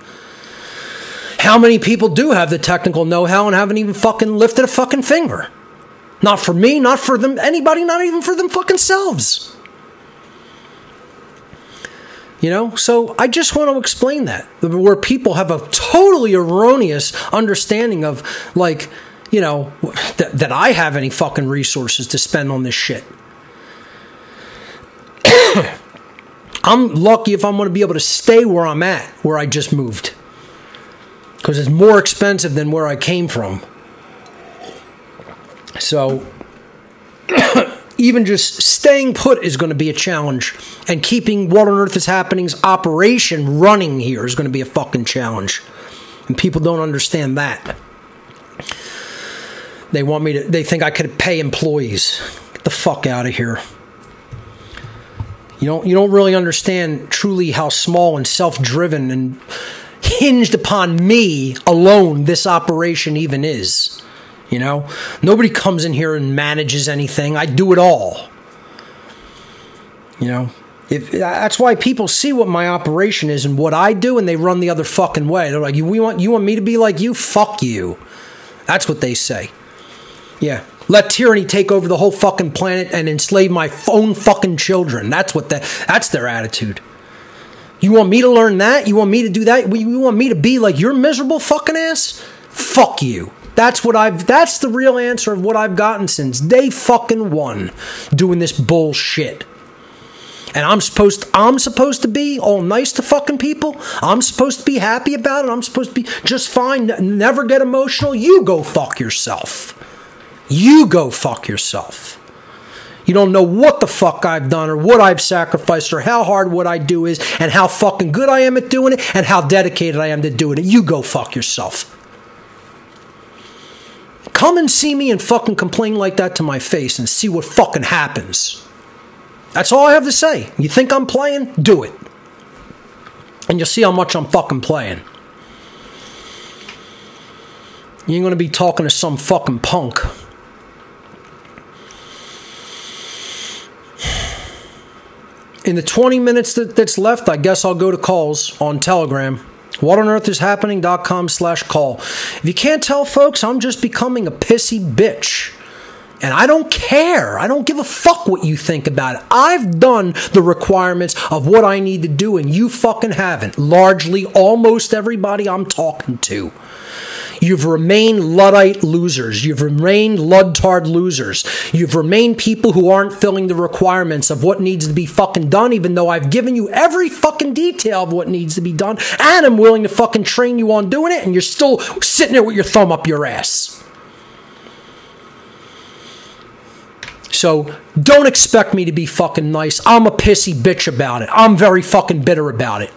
How many people do have the technical know-how and haven't even fucking lifted a fucking finger? Not for me, not for them, anybody, not even for them fucking selves. So I just want to explain that, where people have a totally erroneous understanding of, that I have any fucking resources to spend on this shit. I'm lucky if I'm going to be able to stay where I'm at, where I just moved, because it's more expensive than where I came from. So even just staying put is going to be a challenge, and keeping What on Earth is Happening's operation running here is going to be a fucking challenge, and people don't understand that. They think I could pay employees. Get the fuck out of here. You don't really understand truly how small and self-driven and hinged upon me alone this operation even is. Nobody comes in here and manages anything. I do it all. That's why people see what my operation is and what I do, and they run the other fucking way. They're like, you want me to be like you? Fuck you. That's what they say. Yeah. Let tyranny take over the whole fucking planet and enslave my own fucking children. That's their attitude. You want me to learn that? You want me to do that? You want me to be like your miserable fucking ass? Fuck you. That's the real answer of what I've gotten since day fucking one doing this bullshit. And I'm supposed to be all nice to fucking people. I'm supposed to be happy about it. I'm supposed to be just fine. Never get emotional. You go fuck yourself. You go fuck yourself. You don't know what the fuck I've done or what I've sacrificed or how hard what I do is and how fucking good I am at doing it and how dedicated I am to doing it. You go fuck yourself. Come and see me and fucking complain like that to my face and see what fucking happens. That's all I have to say. You think I'm playing? Do it. And you'll see how much I'm fucking playing. You ain't gonna be talking to some fucking punk. In the 20 minutes that's left, I guess I'll go to calls on Telegram. whatonearthishappening.com/call. If you can't tell, folks, I'm just becoming a pissy bitch. And I don't care. I don't give a fuck what you think about it. I've done the requirements of what I need to do, and you fucking haven't. Largely, almost everybody I'm talking to. You've remained Luddite losers. You've remained Ludtard losers. You've remained people who aren't filling the requirements of what needs to be fucking done, even though I've given you every fucking detail of what needs to be done, and I'm willing to fucking train you on doing it, and you're still sitting there with your thumb up your ass. So don't expect me to be fucking nice. I'm a pissy bitch about it. I'm very fucking bitter about it.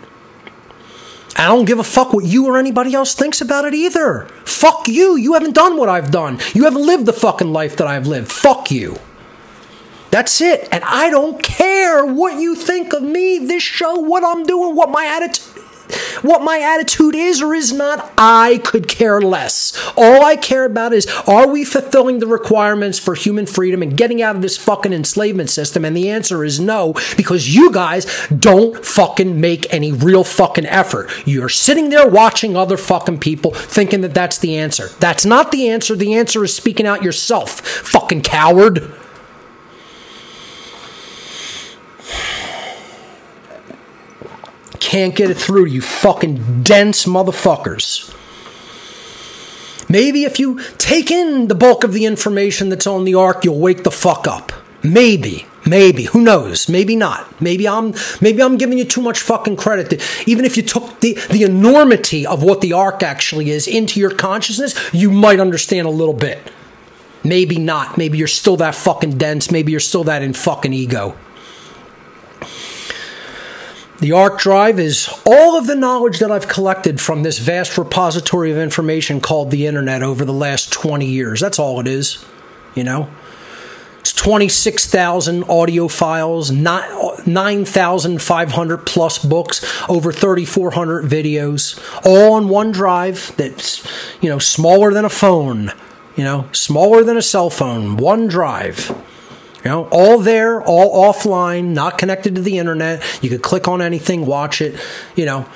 I don't give a fuck what you or anybody else thinks about it either. Fuck you. You haven't done what I've done. You haven't lived the fucking life that I've lived. Fuck you. That's it. And I don't care what you think of me, this show, what I'm doing, what my attitude is or is not. I could care less. All I care about is, are we fulfilling the requirements for human freedom and getting out of this fucking enslavement system? And the answer is no, because you guys don't fucking make any real fucking effort. You're sitting there watching other fucking people thinking that that's the answer. That's not the answer. The answer is speaking out yourself, fucking coward. Can't get it through, you fucking dense motherfuckers. Maybe if you take in the bulk of the information that's on the Ark, you'll wake the fuck up. Maybe. Who knows? Maybe not. Maybe I'm giving you too much fucking credit. Even if you took the enormity of what the Ark actually is into your consciousness, you might understand a little bit. Maybe not. Maybe you're still that fucking dense. Maybe you're still that in fucking ego. The Ark Drive is all of the knowledge that I've collected from this vast repository of information called the Internet over the last 20 years. That's all it is, you know. It's 26,000 audio files, 9,500 plus books, over 3,400 videos, all on one drive that's, you know, smaller than a phone, you know, smaller than a cell phone, one drive. You know, all there, all offline, not connected to the internet. You could click on anything, watch it. You know,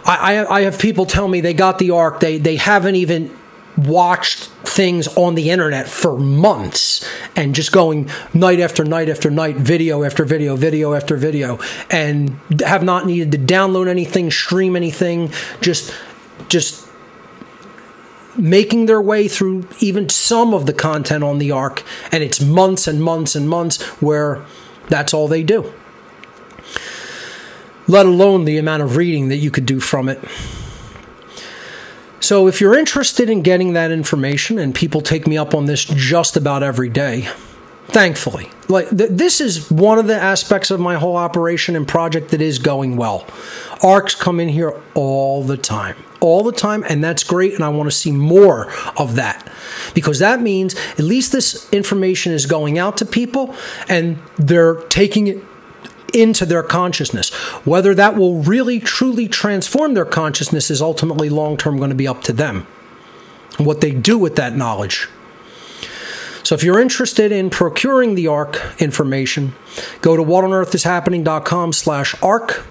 I have people tell me they got the Ark. They haven't even watched things on the internet for months and just going night after night after night, video after video, video after video, and have not needed to download anything, stream anything, just making their way through even some of the content on the Ark, and it's months and months and months where that's all they do. Let alone the amount of reading that you could do from it. So if you're interested in getting that information, and people take me up on this just about every day, thankfully. Like this is one of the aspects of my whole operation and project that is going well. Arks come in here all the time, and that's great, and I want to see more of that, because that means at least this information is going out to people, and they're taking it into their consciousness. Whether that will really, truly transform their consciousness is ultimately long-term going to be up to them, and what they do with that knowledge. So if you're interested in procuring the Ark information, go to whatonearthishappening.com/Ark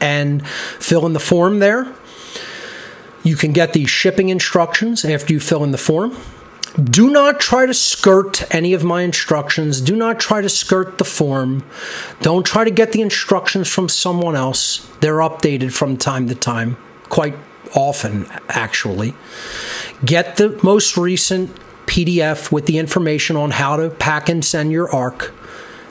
and fill in the form there. You can get the shipping instructions after you fill in the form. Do not try to skirt any of my instructions. Do not try to skirt the form. Don't try to get the instructions from someone else. They're updated from time to time, quite often, actually. Get the most recent PDF with the information on how to pack and send your Ark.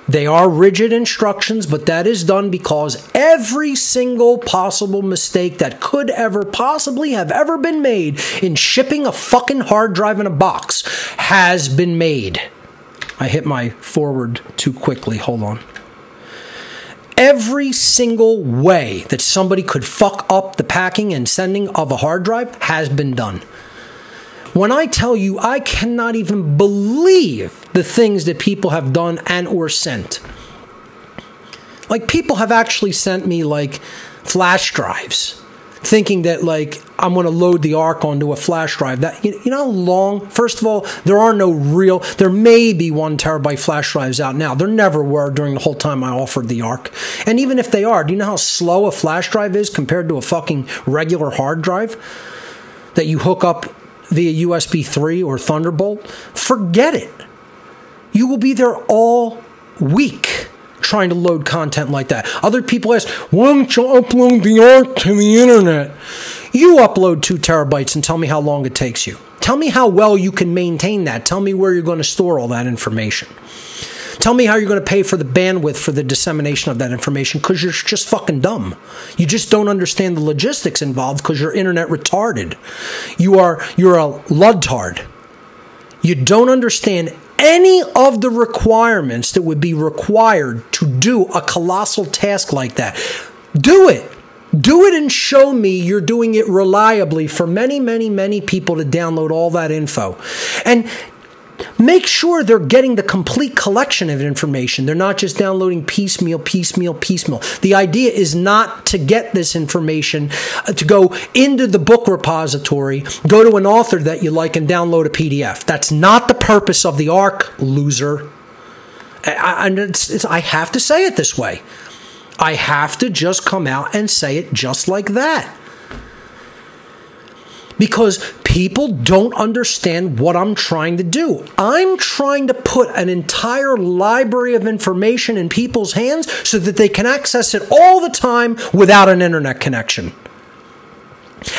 They are rigid instructions, but that is done because every single possible mistake that could ever possibly have ever been made in shipping a fucking hard drive in a box has been made. I hit my forward too quickly. Hold on. Every single way that somebody could fuck up the packing and sending of a hard drive has been done. When I tell you, I cannot even believe the things that people have done and or sent. Like, people have actually sent me, like, flash drives thinking that like I'm going to load the ARC onto a flash drive. That you know how long? First of all, there may be 1 terabyte flash drives out now. There never were during the whole time I offered the ARC. And even if they are, do you know how slow a flash drive is compared to a fucking regular hard drive that you hook up via USB 3 or Thunderbolt? Forget it. You will be there all week trying to load content like that. Other people ask, why don't you upload the ARC to the internet? You upload 2 terabytes and tell me how long it takes you. Tell me how well you can maintain that. Tell me where you're going to store all that information. Tell me how you're going to pay for the bandwidth for the dissemination of that information, because you're just fucking dumb. You just don't understand the logistics involved because you're internet retarded. You're a ludtard. You don't understand any of the requirements that would be required to do a colossal task like that. Do it. Do it and show me you're doing it reliably for many, many, many people to download all that info. And make sure they're getting the complete collection of information. They're not just downloading piecemeal. The idea is not to get this information, to go into the book repository, go to an author that you like and download a PDF. That's not the purpose of the ARC, loser. I have to say it this way. I have to just come out and say it just like that. Because people don't understand what I'm trying to do. I'm trying to put an entire library of information in people's hands so that they can access it all the time without an internet connection.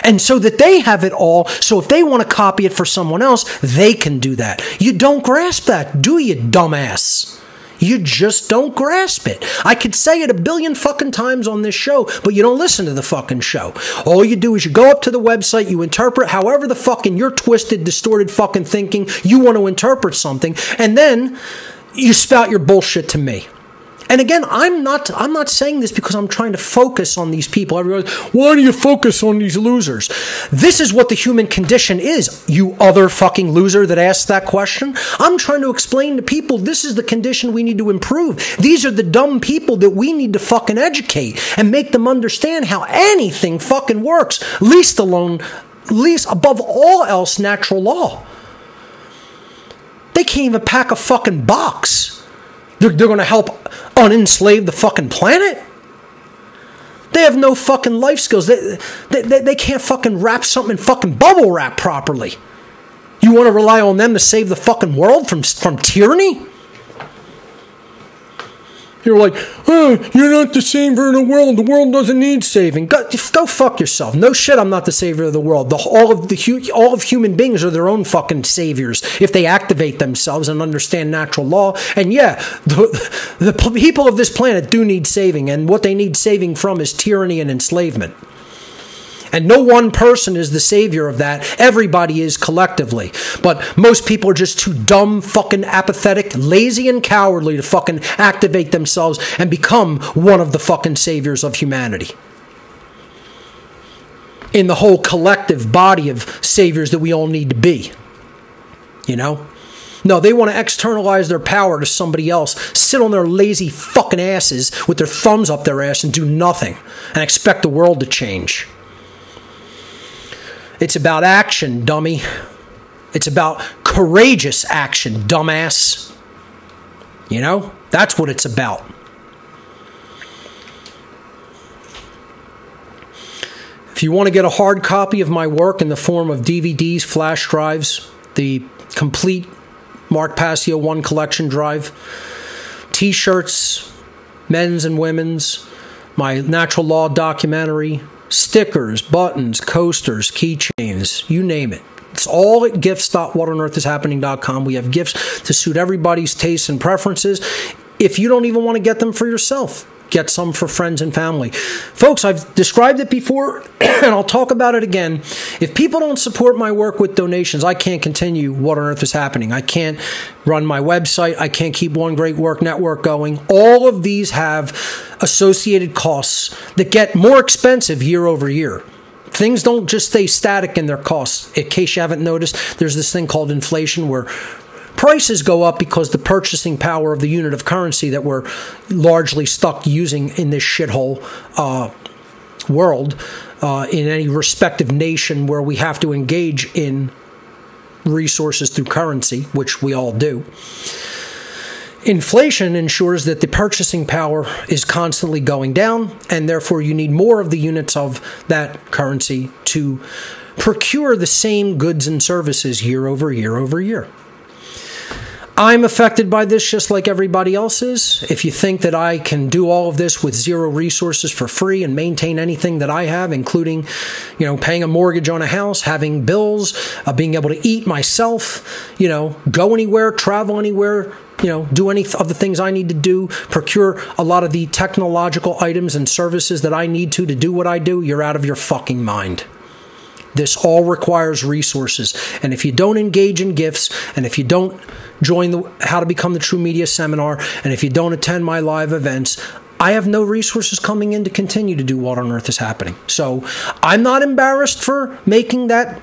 And so that they have it all, so if they want to copy it for someone else, they can do that. You don't grasp that, do you, dumbass? You just don't grasp it. I could say it a billion fucking times on this show, but you don't listen to the fucking show. All you do is you go up to the website, you interpret however the fucking your twisted, distorted fucking thinking you want to interpret something, and then you spout your bullshit to me. And again, I'm not saying this because I'm trying to focus on these people. Everybody's, why do you focus on these losers? This is what the human condition is, you other fucking loser that asked that question. I'm trying to explain to people this is the condition we need to improve. These are the dumb people that we need to fucking educate and make them understand how anything fucking works, least above all else, natural law. They can't even pack a fucking box. They're going to help unenslave the fucking planet? They have no fucking life skills. They can't fucking wrap something in fucking bubble wrap properly. You want to rely on them to save the fucking world from tyranny? You're like, oh, you're not the savior of the world. The world doesn't need saving. Go fuck yourself. No shit, I'm not the savior of the world. All of human beings are their own fucking saviors if they activate themselves and understand natural law. And yeah, the people of this planet do need saving, and what they need saving from is tyranny and enslavement. And no one person is the savior of that. Everybody is collectively. But most people are just too dumb, fucking apathetic, lazy, and cowardly to fucking activate themselves and become one of the fucking saviors of humanity. In the whole collective body of saviors that we all need to be. You know? No, they want to externalize their power to somebody else, sit on their lazy fucking asses with their thumbs up their ass and do nothing and expect the world to change. It's about action, dummy. It's about courageous action, dumbass. You know? That's what it's about. If you want to get a hard copy of my work in the form of DVDs, flash drives, the complete Mark Passio 1 collection drive, t-shirts, men's and women's, my natural law documentary, stickers, buttons, coasters, keychains, you name it. It's all at gifts.whatonearthishappening.com. We have gifts to suit everybody's tastes and preferences. If you don't even want to get them for yourself, get some for friends and family. Folks, I've described it before, and I'll talk about it again. If people don't support my work with donations, I can't continue What on Earth is Happening. I can't run my website. I can't keep One Great Work Network going. All of these have associated costs that get more expensive year over year. Things don't just stay static in their costs. In case you haven't noticed, there's this thing called inflation where prices go up because the purchasing power of the unit of currency that we're largely stuck using in this shithole world in any respective nation where we have to engage in resources through currency, which we all do. Inflation ensures that the purchasing power is constantly going down, and therefore you need more of the units of that currency to procure the same goods and services year over year over year. I'm affected by this just like everybody else is. If you think that I can do all of this with zero resources for free and maintain anything that I have, including, paying a mortgage on a house, having bills, being able to eat myself, go anywhere, travel anywhere, do any of the things I need to do, procure a lot of the technological items and services that I need to do what I do, you're out of your fucking mind. This all requires resources. And if you don't engage in gifts, and if you don't join the How to Become the True Media seminar, and if you don't attend my live events, I have no resources coming in to continue to do what on earth is happening. So I'm not embarrassed for making that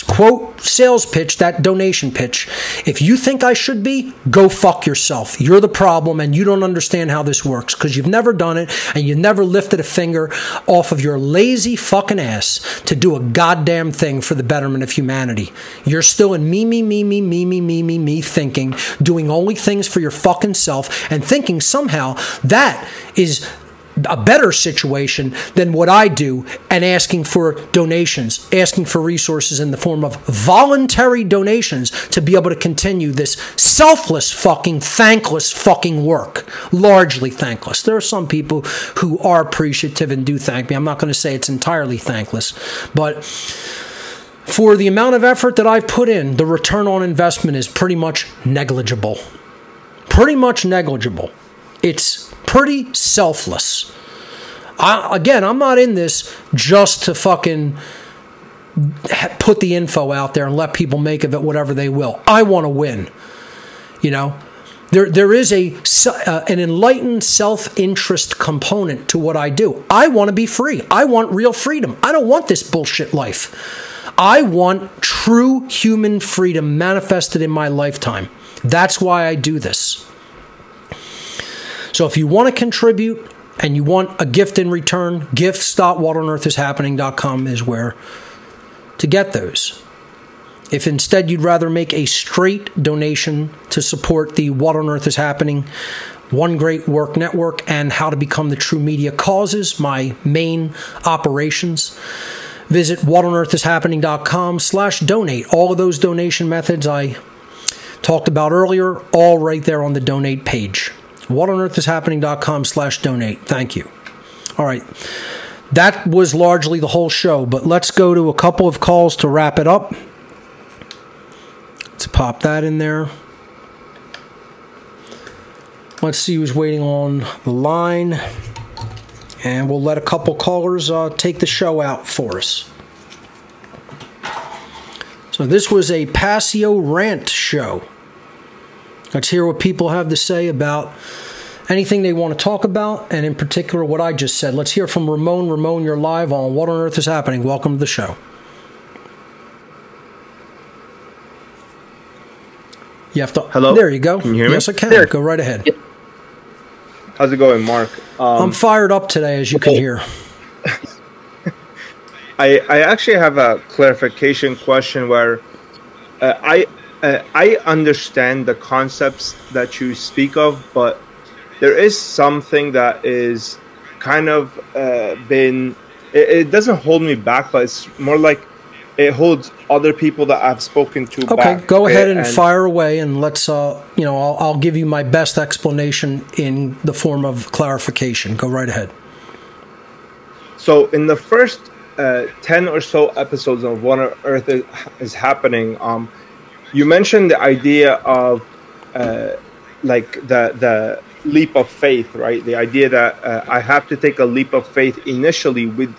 quote sales pitch, that donation pitch. If you think I should be, go fuck yourself. You're the problem, and you don't understand how this works because you've never done it, and you never lifted a finger off of your lazy fucking ass to do a goddamn thing for the betterment of humanity. You're still in me thinking, doing only things for your fucking self, and thinking somehow that is a better situation than what I do, and asking for donations, asking for resources in the form of voluntary donations to be able to continue this selfless fucking, thankless fucking work. Largely thankless. There are some people who are appreciative and do thank me. I'm not going to say it's entirely thankless, but for the amount of effort that I've put in, the return on investment is pretty much negligible. Pretty much negligible. It's pretty selfless. I'm not in this just to fucking put the info out there and let people make of it whatever they will. I want to win. There is an enlightened self-interest component to what I do. I want to be free. I want real freedom. I don't want this bullshit life. I want true human freedom manifested in my lifetime. That's why I do this. So if you want to contribute and you want a gift in return, gifts.whatonearthishappening.com is where to get those. If instead you'd rather make a straight donation to support the What on Earth is Happening, One Great Work Network, and How to Become the True Media causes, my main operations, visit whatonearthishappening.com/donate. All of those donation methods I talked about earlier, all right there on the donate page. whatonearthishappening.com/donate. Thank you. All right. That was largely the whole show, but let's go to a couple of calls to wrap it up. Let's pop that in there. Let's see who's waiting on the line. And we'll let a couple callers take the show out for us. So this was a Passio rant show. Let's hear what people have to say about anything they want to talk about, and in particular what I just said. Let's hear from Ramon. Ramon, you're live on What on Earth is Happening. Welcome to the show. You have to. Hello? There you go. Can you hear me? Yes, I can. There. Go right ahead. How's it going, Mark? I'm fired up today, as you can hear. I actually have a clarification question where I understand the concepts that you speak of, but there is something that is kind of it doesn't hold me back, but it's more like it holds other people that I've spoken to back. Okay, go ahead and fire away, and let's, I'll give you my best explanation in the form of clarification. Go right ahead. So in the first 10 or so episodes of What on Earth is Happening, you mentioned the idea of like the leap of faith, right? The idea that I have to take a leap of faith initially with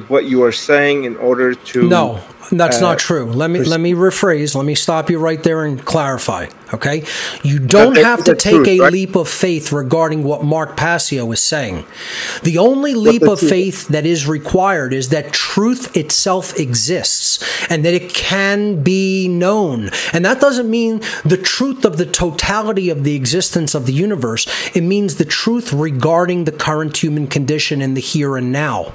what you are saying in order to. No, that's not true. Let me rephrase. Let me stop you right there and clarify. Okay, you don't have to take a leap of faith regarding what Mark Passio is saying. The only leap of faith that is required is that truth itself exists and that it can be known. And that doesn't mean the truth of the totality of the existence of the universe. It means the truth regarding the current human condition in the here and now.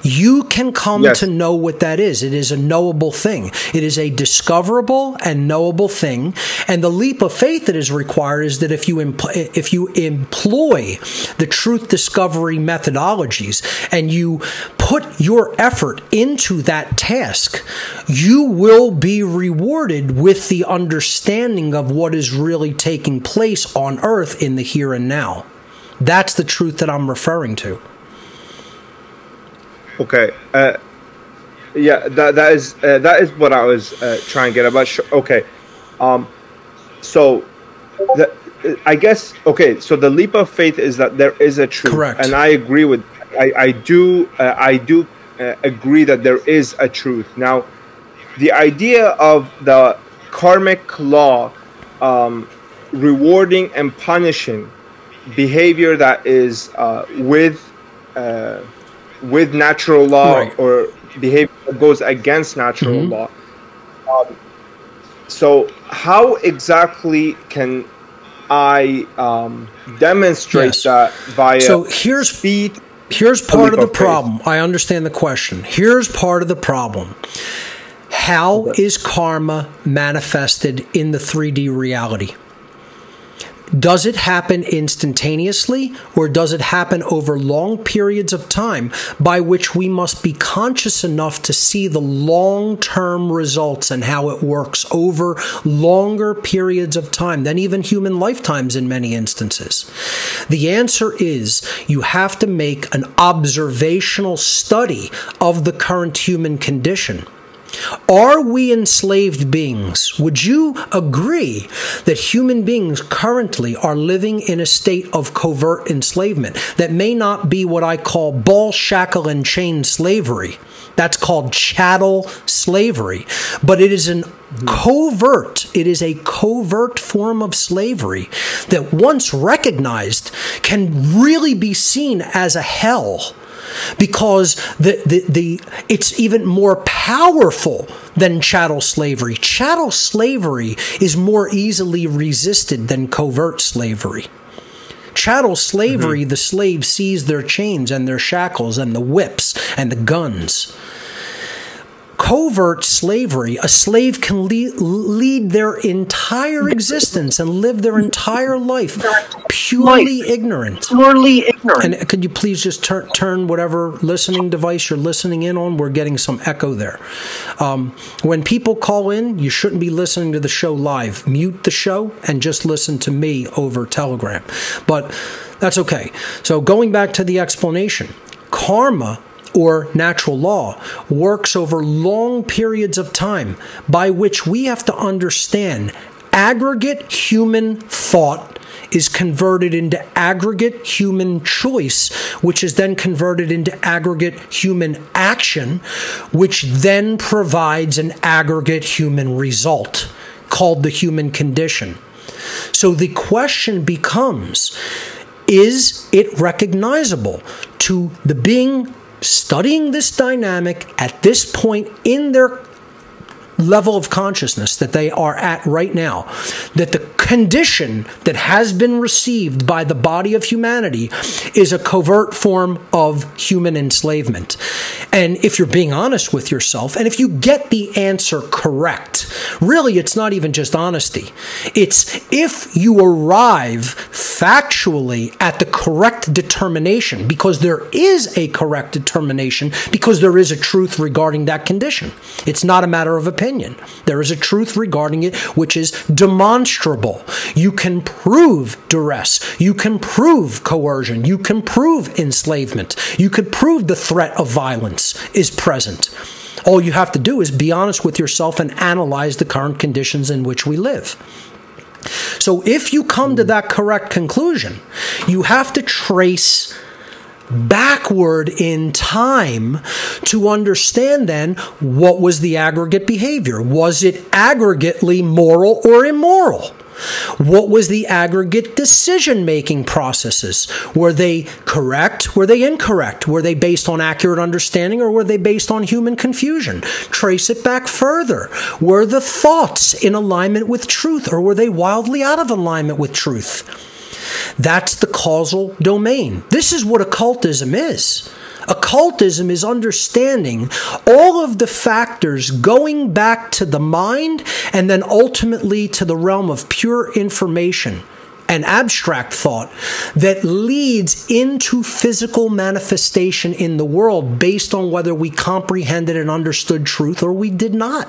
You can come Yes. to know what that is. It is a knowable thing. It is a discoverable and knowable thing. And the leap of faith that is required is that if you employ the truth discovery methodologies and you put your effort into that task, you will be rewarded with the understanding of what is really taking place on earth in the here and now. That's the truth that I'm referring to. Okay. Yeah, that is what I was trying to get about. Okay. So I guess, okay, so the leap of faith is that there is a truth. Correct. And I agree with, I do agree that there is a truth. Now, the idea of the karmic law rewarding and punishing behavior that is with natural law, right, or behavior that goes against natural law. So how exactly can I demonstrate yes, that via speed? Here's part of the problem. I understand the question. Here's part of the problem. How is karma manifested in the 3D reality? Does it happen instantaneously, or does it happen over long periods of time by which we must be conscious enough to see the long-term results and how it works over longer periods of time than even human lifetimes in many instances? The answer is you have to make an observational study of the current human condition. Are we enslaved beings? Would you agree that human beings currently are living in a state of covert enslavement that may not be what I call ball, shackle, and chain slavery? That's called chattel slavery. But it is a covert form of slavery that, once recognized, can really be seen as a hell. Because it's even more powerful than chattel slavery. Chattel slavery is more easily resisted than covert slavery. Chattel slavery, the slave sees their chains and their shackles and the whips and the guns. Covert slavery, a slave can lead their entire existence and live their entire life purely ignorant. And could you please just turn whatever listening device you're listening in on? We're getting some echo there. When people call in, you shouldn't be listening to the show live. Mute the show and just listen to me over Telegram. But that's okay. So going back to the explanation, karma, or natural law, works over long periods of time by which we have to understand aggregate human thought is converted into aggregate human choice, which is then converted into aggregate human action, which then provides an aggregate human result called the human condition. So the question becomes, is it recognizable to the being studying this dynamic at this point in their level of consciousness that they are at right now, that the condition that has been received by the body of humanity is a covert form of human enslavement? And if you're being honest with yourself, and if you get the answer correct, really it's not even just honesty. It's if you arrive factually at the correct determination, because there is a correct determination, because there is a truth regarding that condition. It's not a matter of opinion. There is a truth regarding it which is demonstrable. You can prove duress. You can prove coercion. You can prove enslavement. You could prove the threat of violence is present. All you have to do is be honest with yourself and analyze the current conditions in which we live. So if you come to that correct conclusion, you have to trace backward in time to understand then what was the aggregate behavior. Was it aggregately moral or immoral? What was the aggregate decision-making processes? Were they correct? Were they incorrect? Were they based on accurate understanding, or were they based on human confusion? Trace it back further. Were the thoughts in alignment with truth, or were they wildly out of alignment with truth? That's the causal domain. This is what occultism is. Occultism is understanding all of the factors going back to the mind and then ultimately to the realm of pure information and abstract thought that leads into physical manifestation in the world based on whether we comprehended and understood truth or we did not.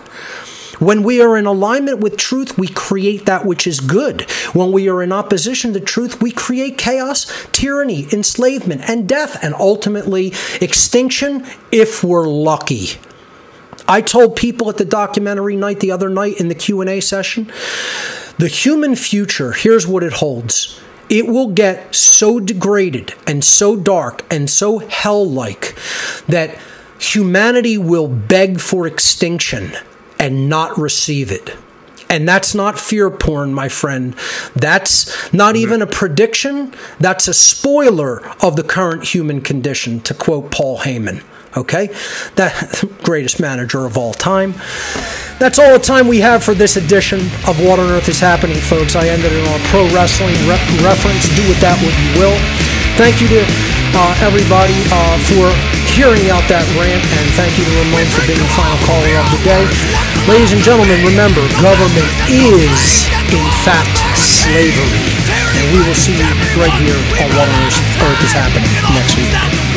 When we are in alignment with truth, we create that which is good. When we are in opposition to truth, we create chaos, tyranny, enslavement, and death, and ultimately extinction if we're lucky. I told people at the documentary night the other night in the Q&A session, the human future, here's what it holds. It will get so degraded and so dark and so hell-like that humanity will beg for extinction and not receive it. And that's not fear porn, my friend. That's not even a prediction. That's a spoiler of the current human condition, to quote Paul Heyman. Okay? That greatest manager of all time. That's all the time we have for this edition of What on Earth is Happening, folks. I ended it on a pro wrestling reference. Do with that what you will. Thank you to everybody for hearing out that rant, and thank you to Ramon for being the final caller of the day. Ladies and gentlemen, remember, government is, in fact, slavery. And we will see you right here on What on Earth is Happening next week.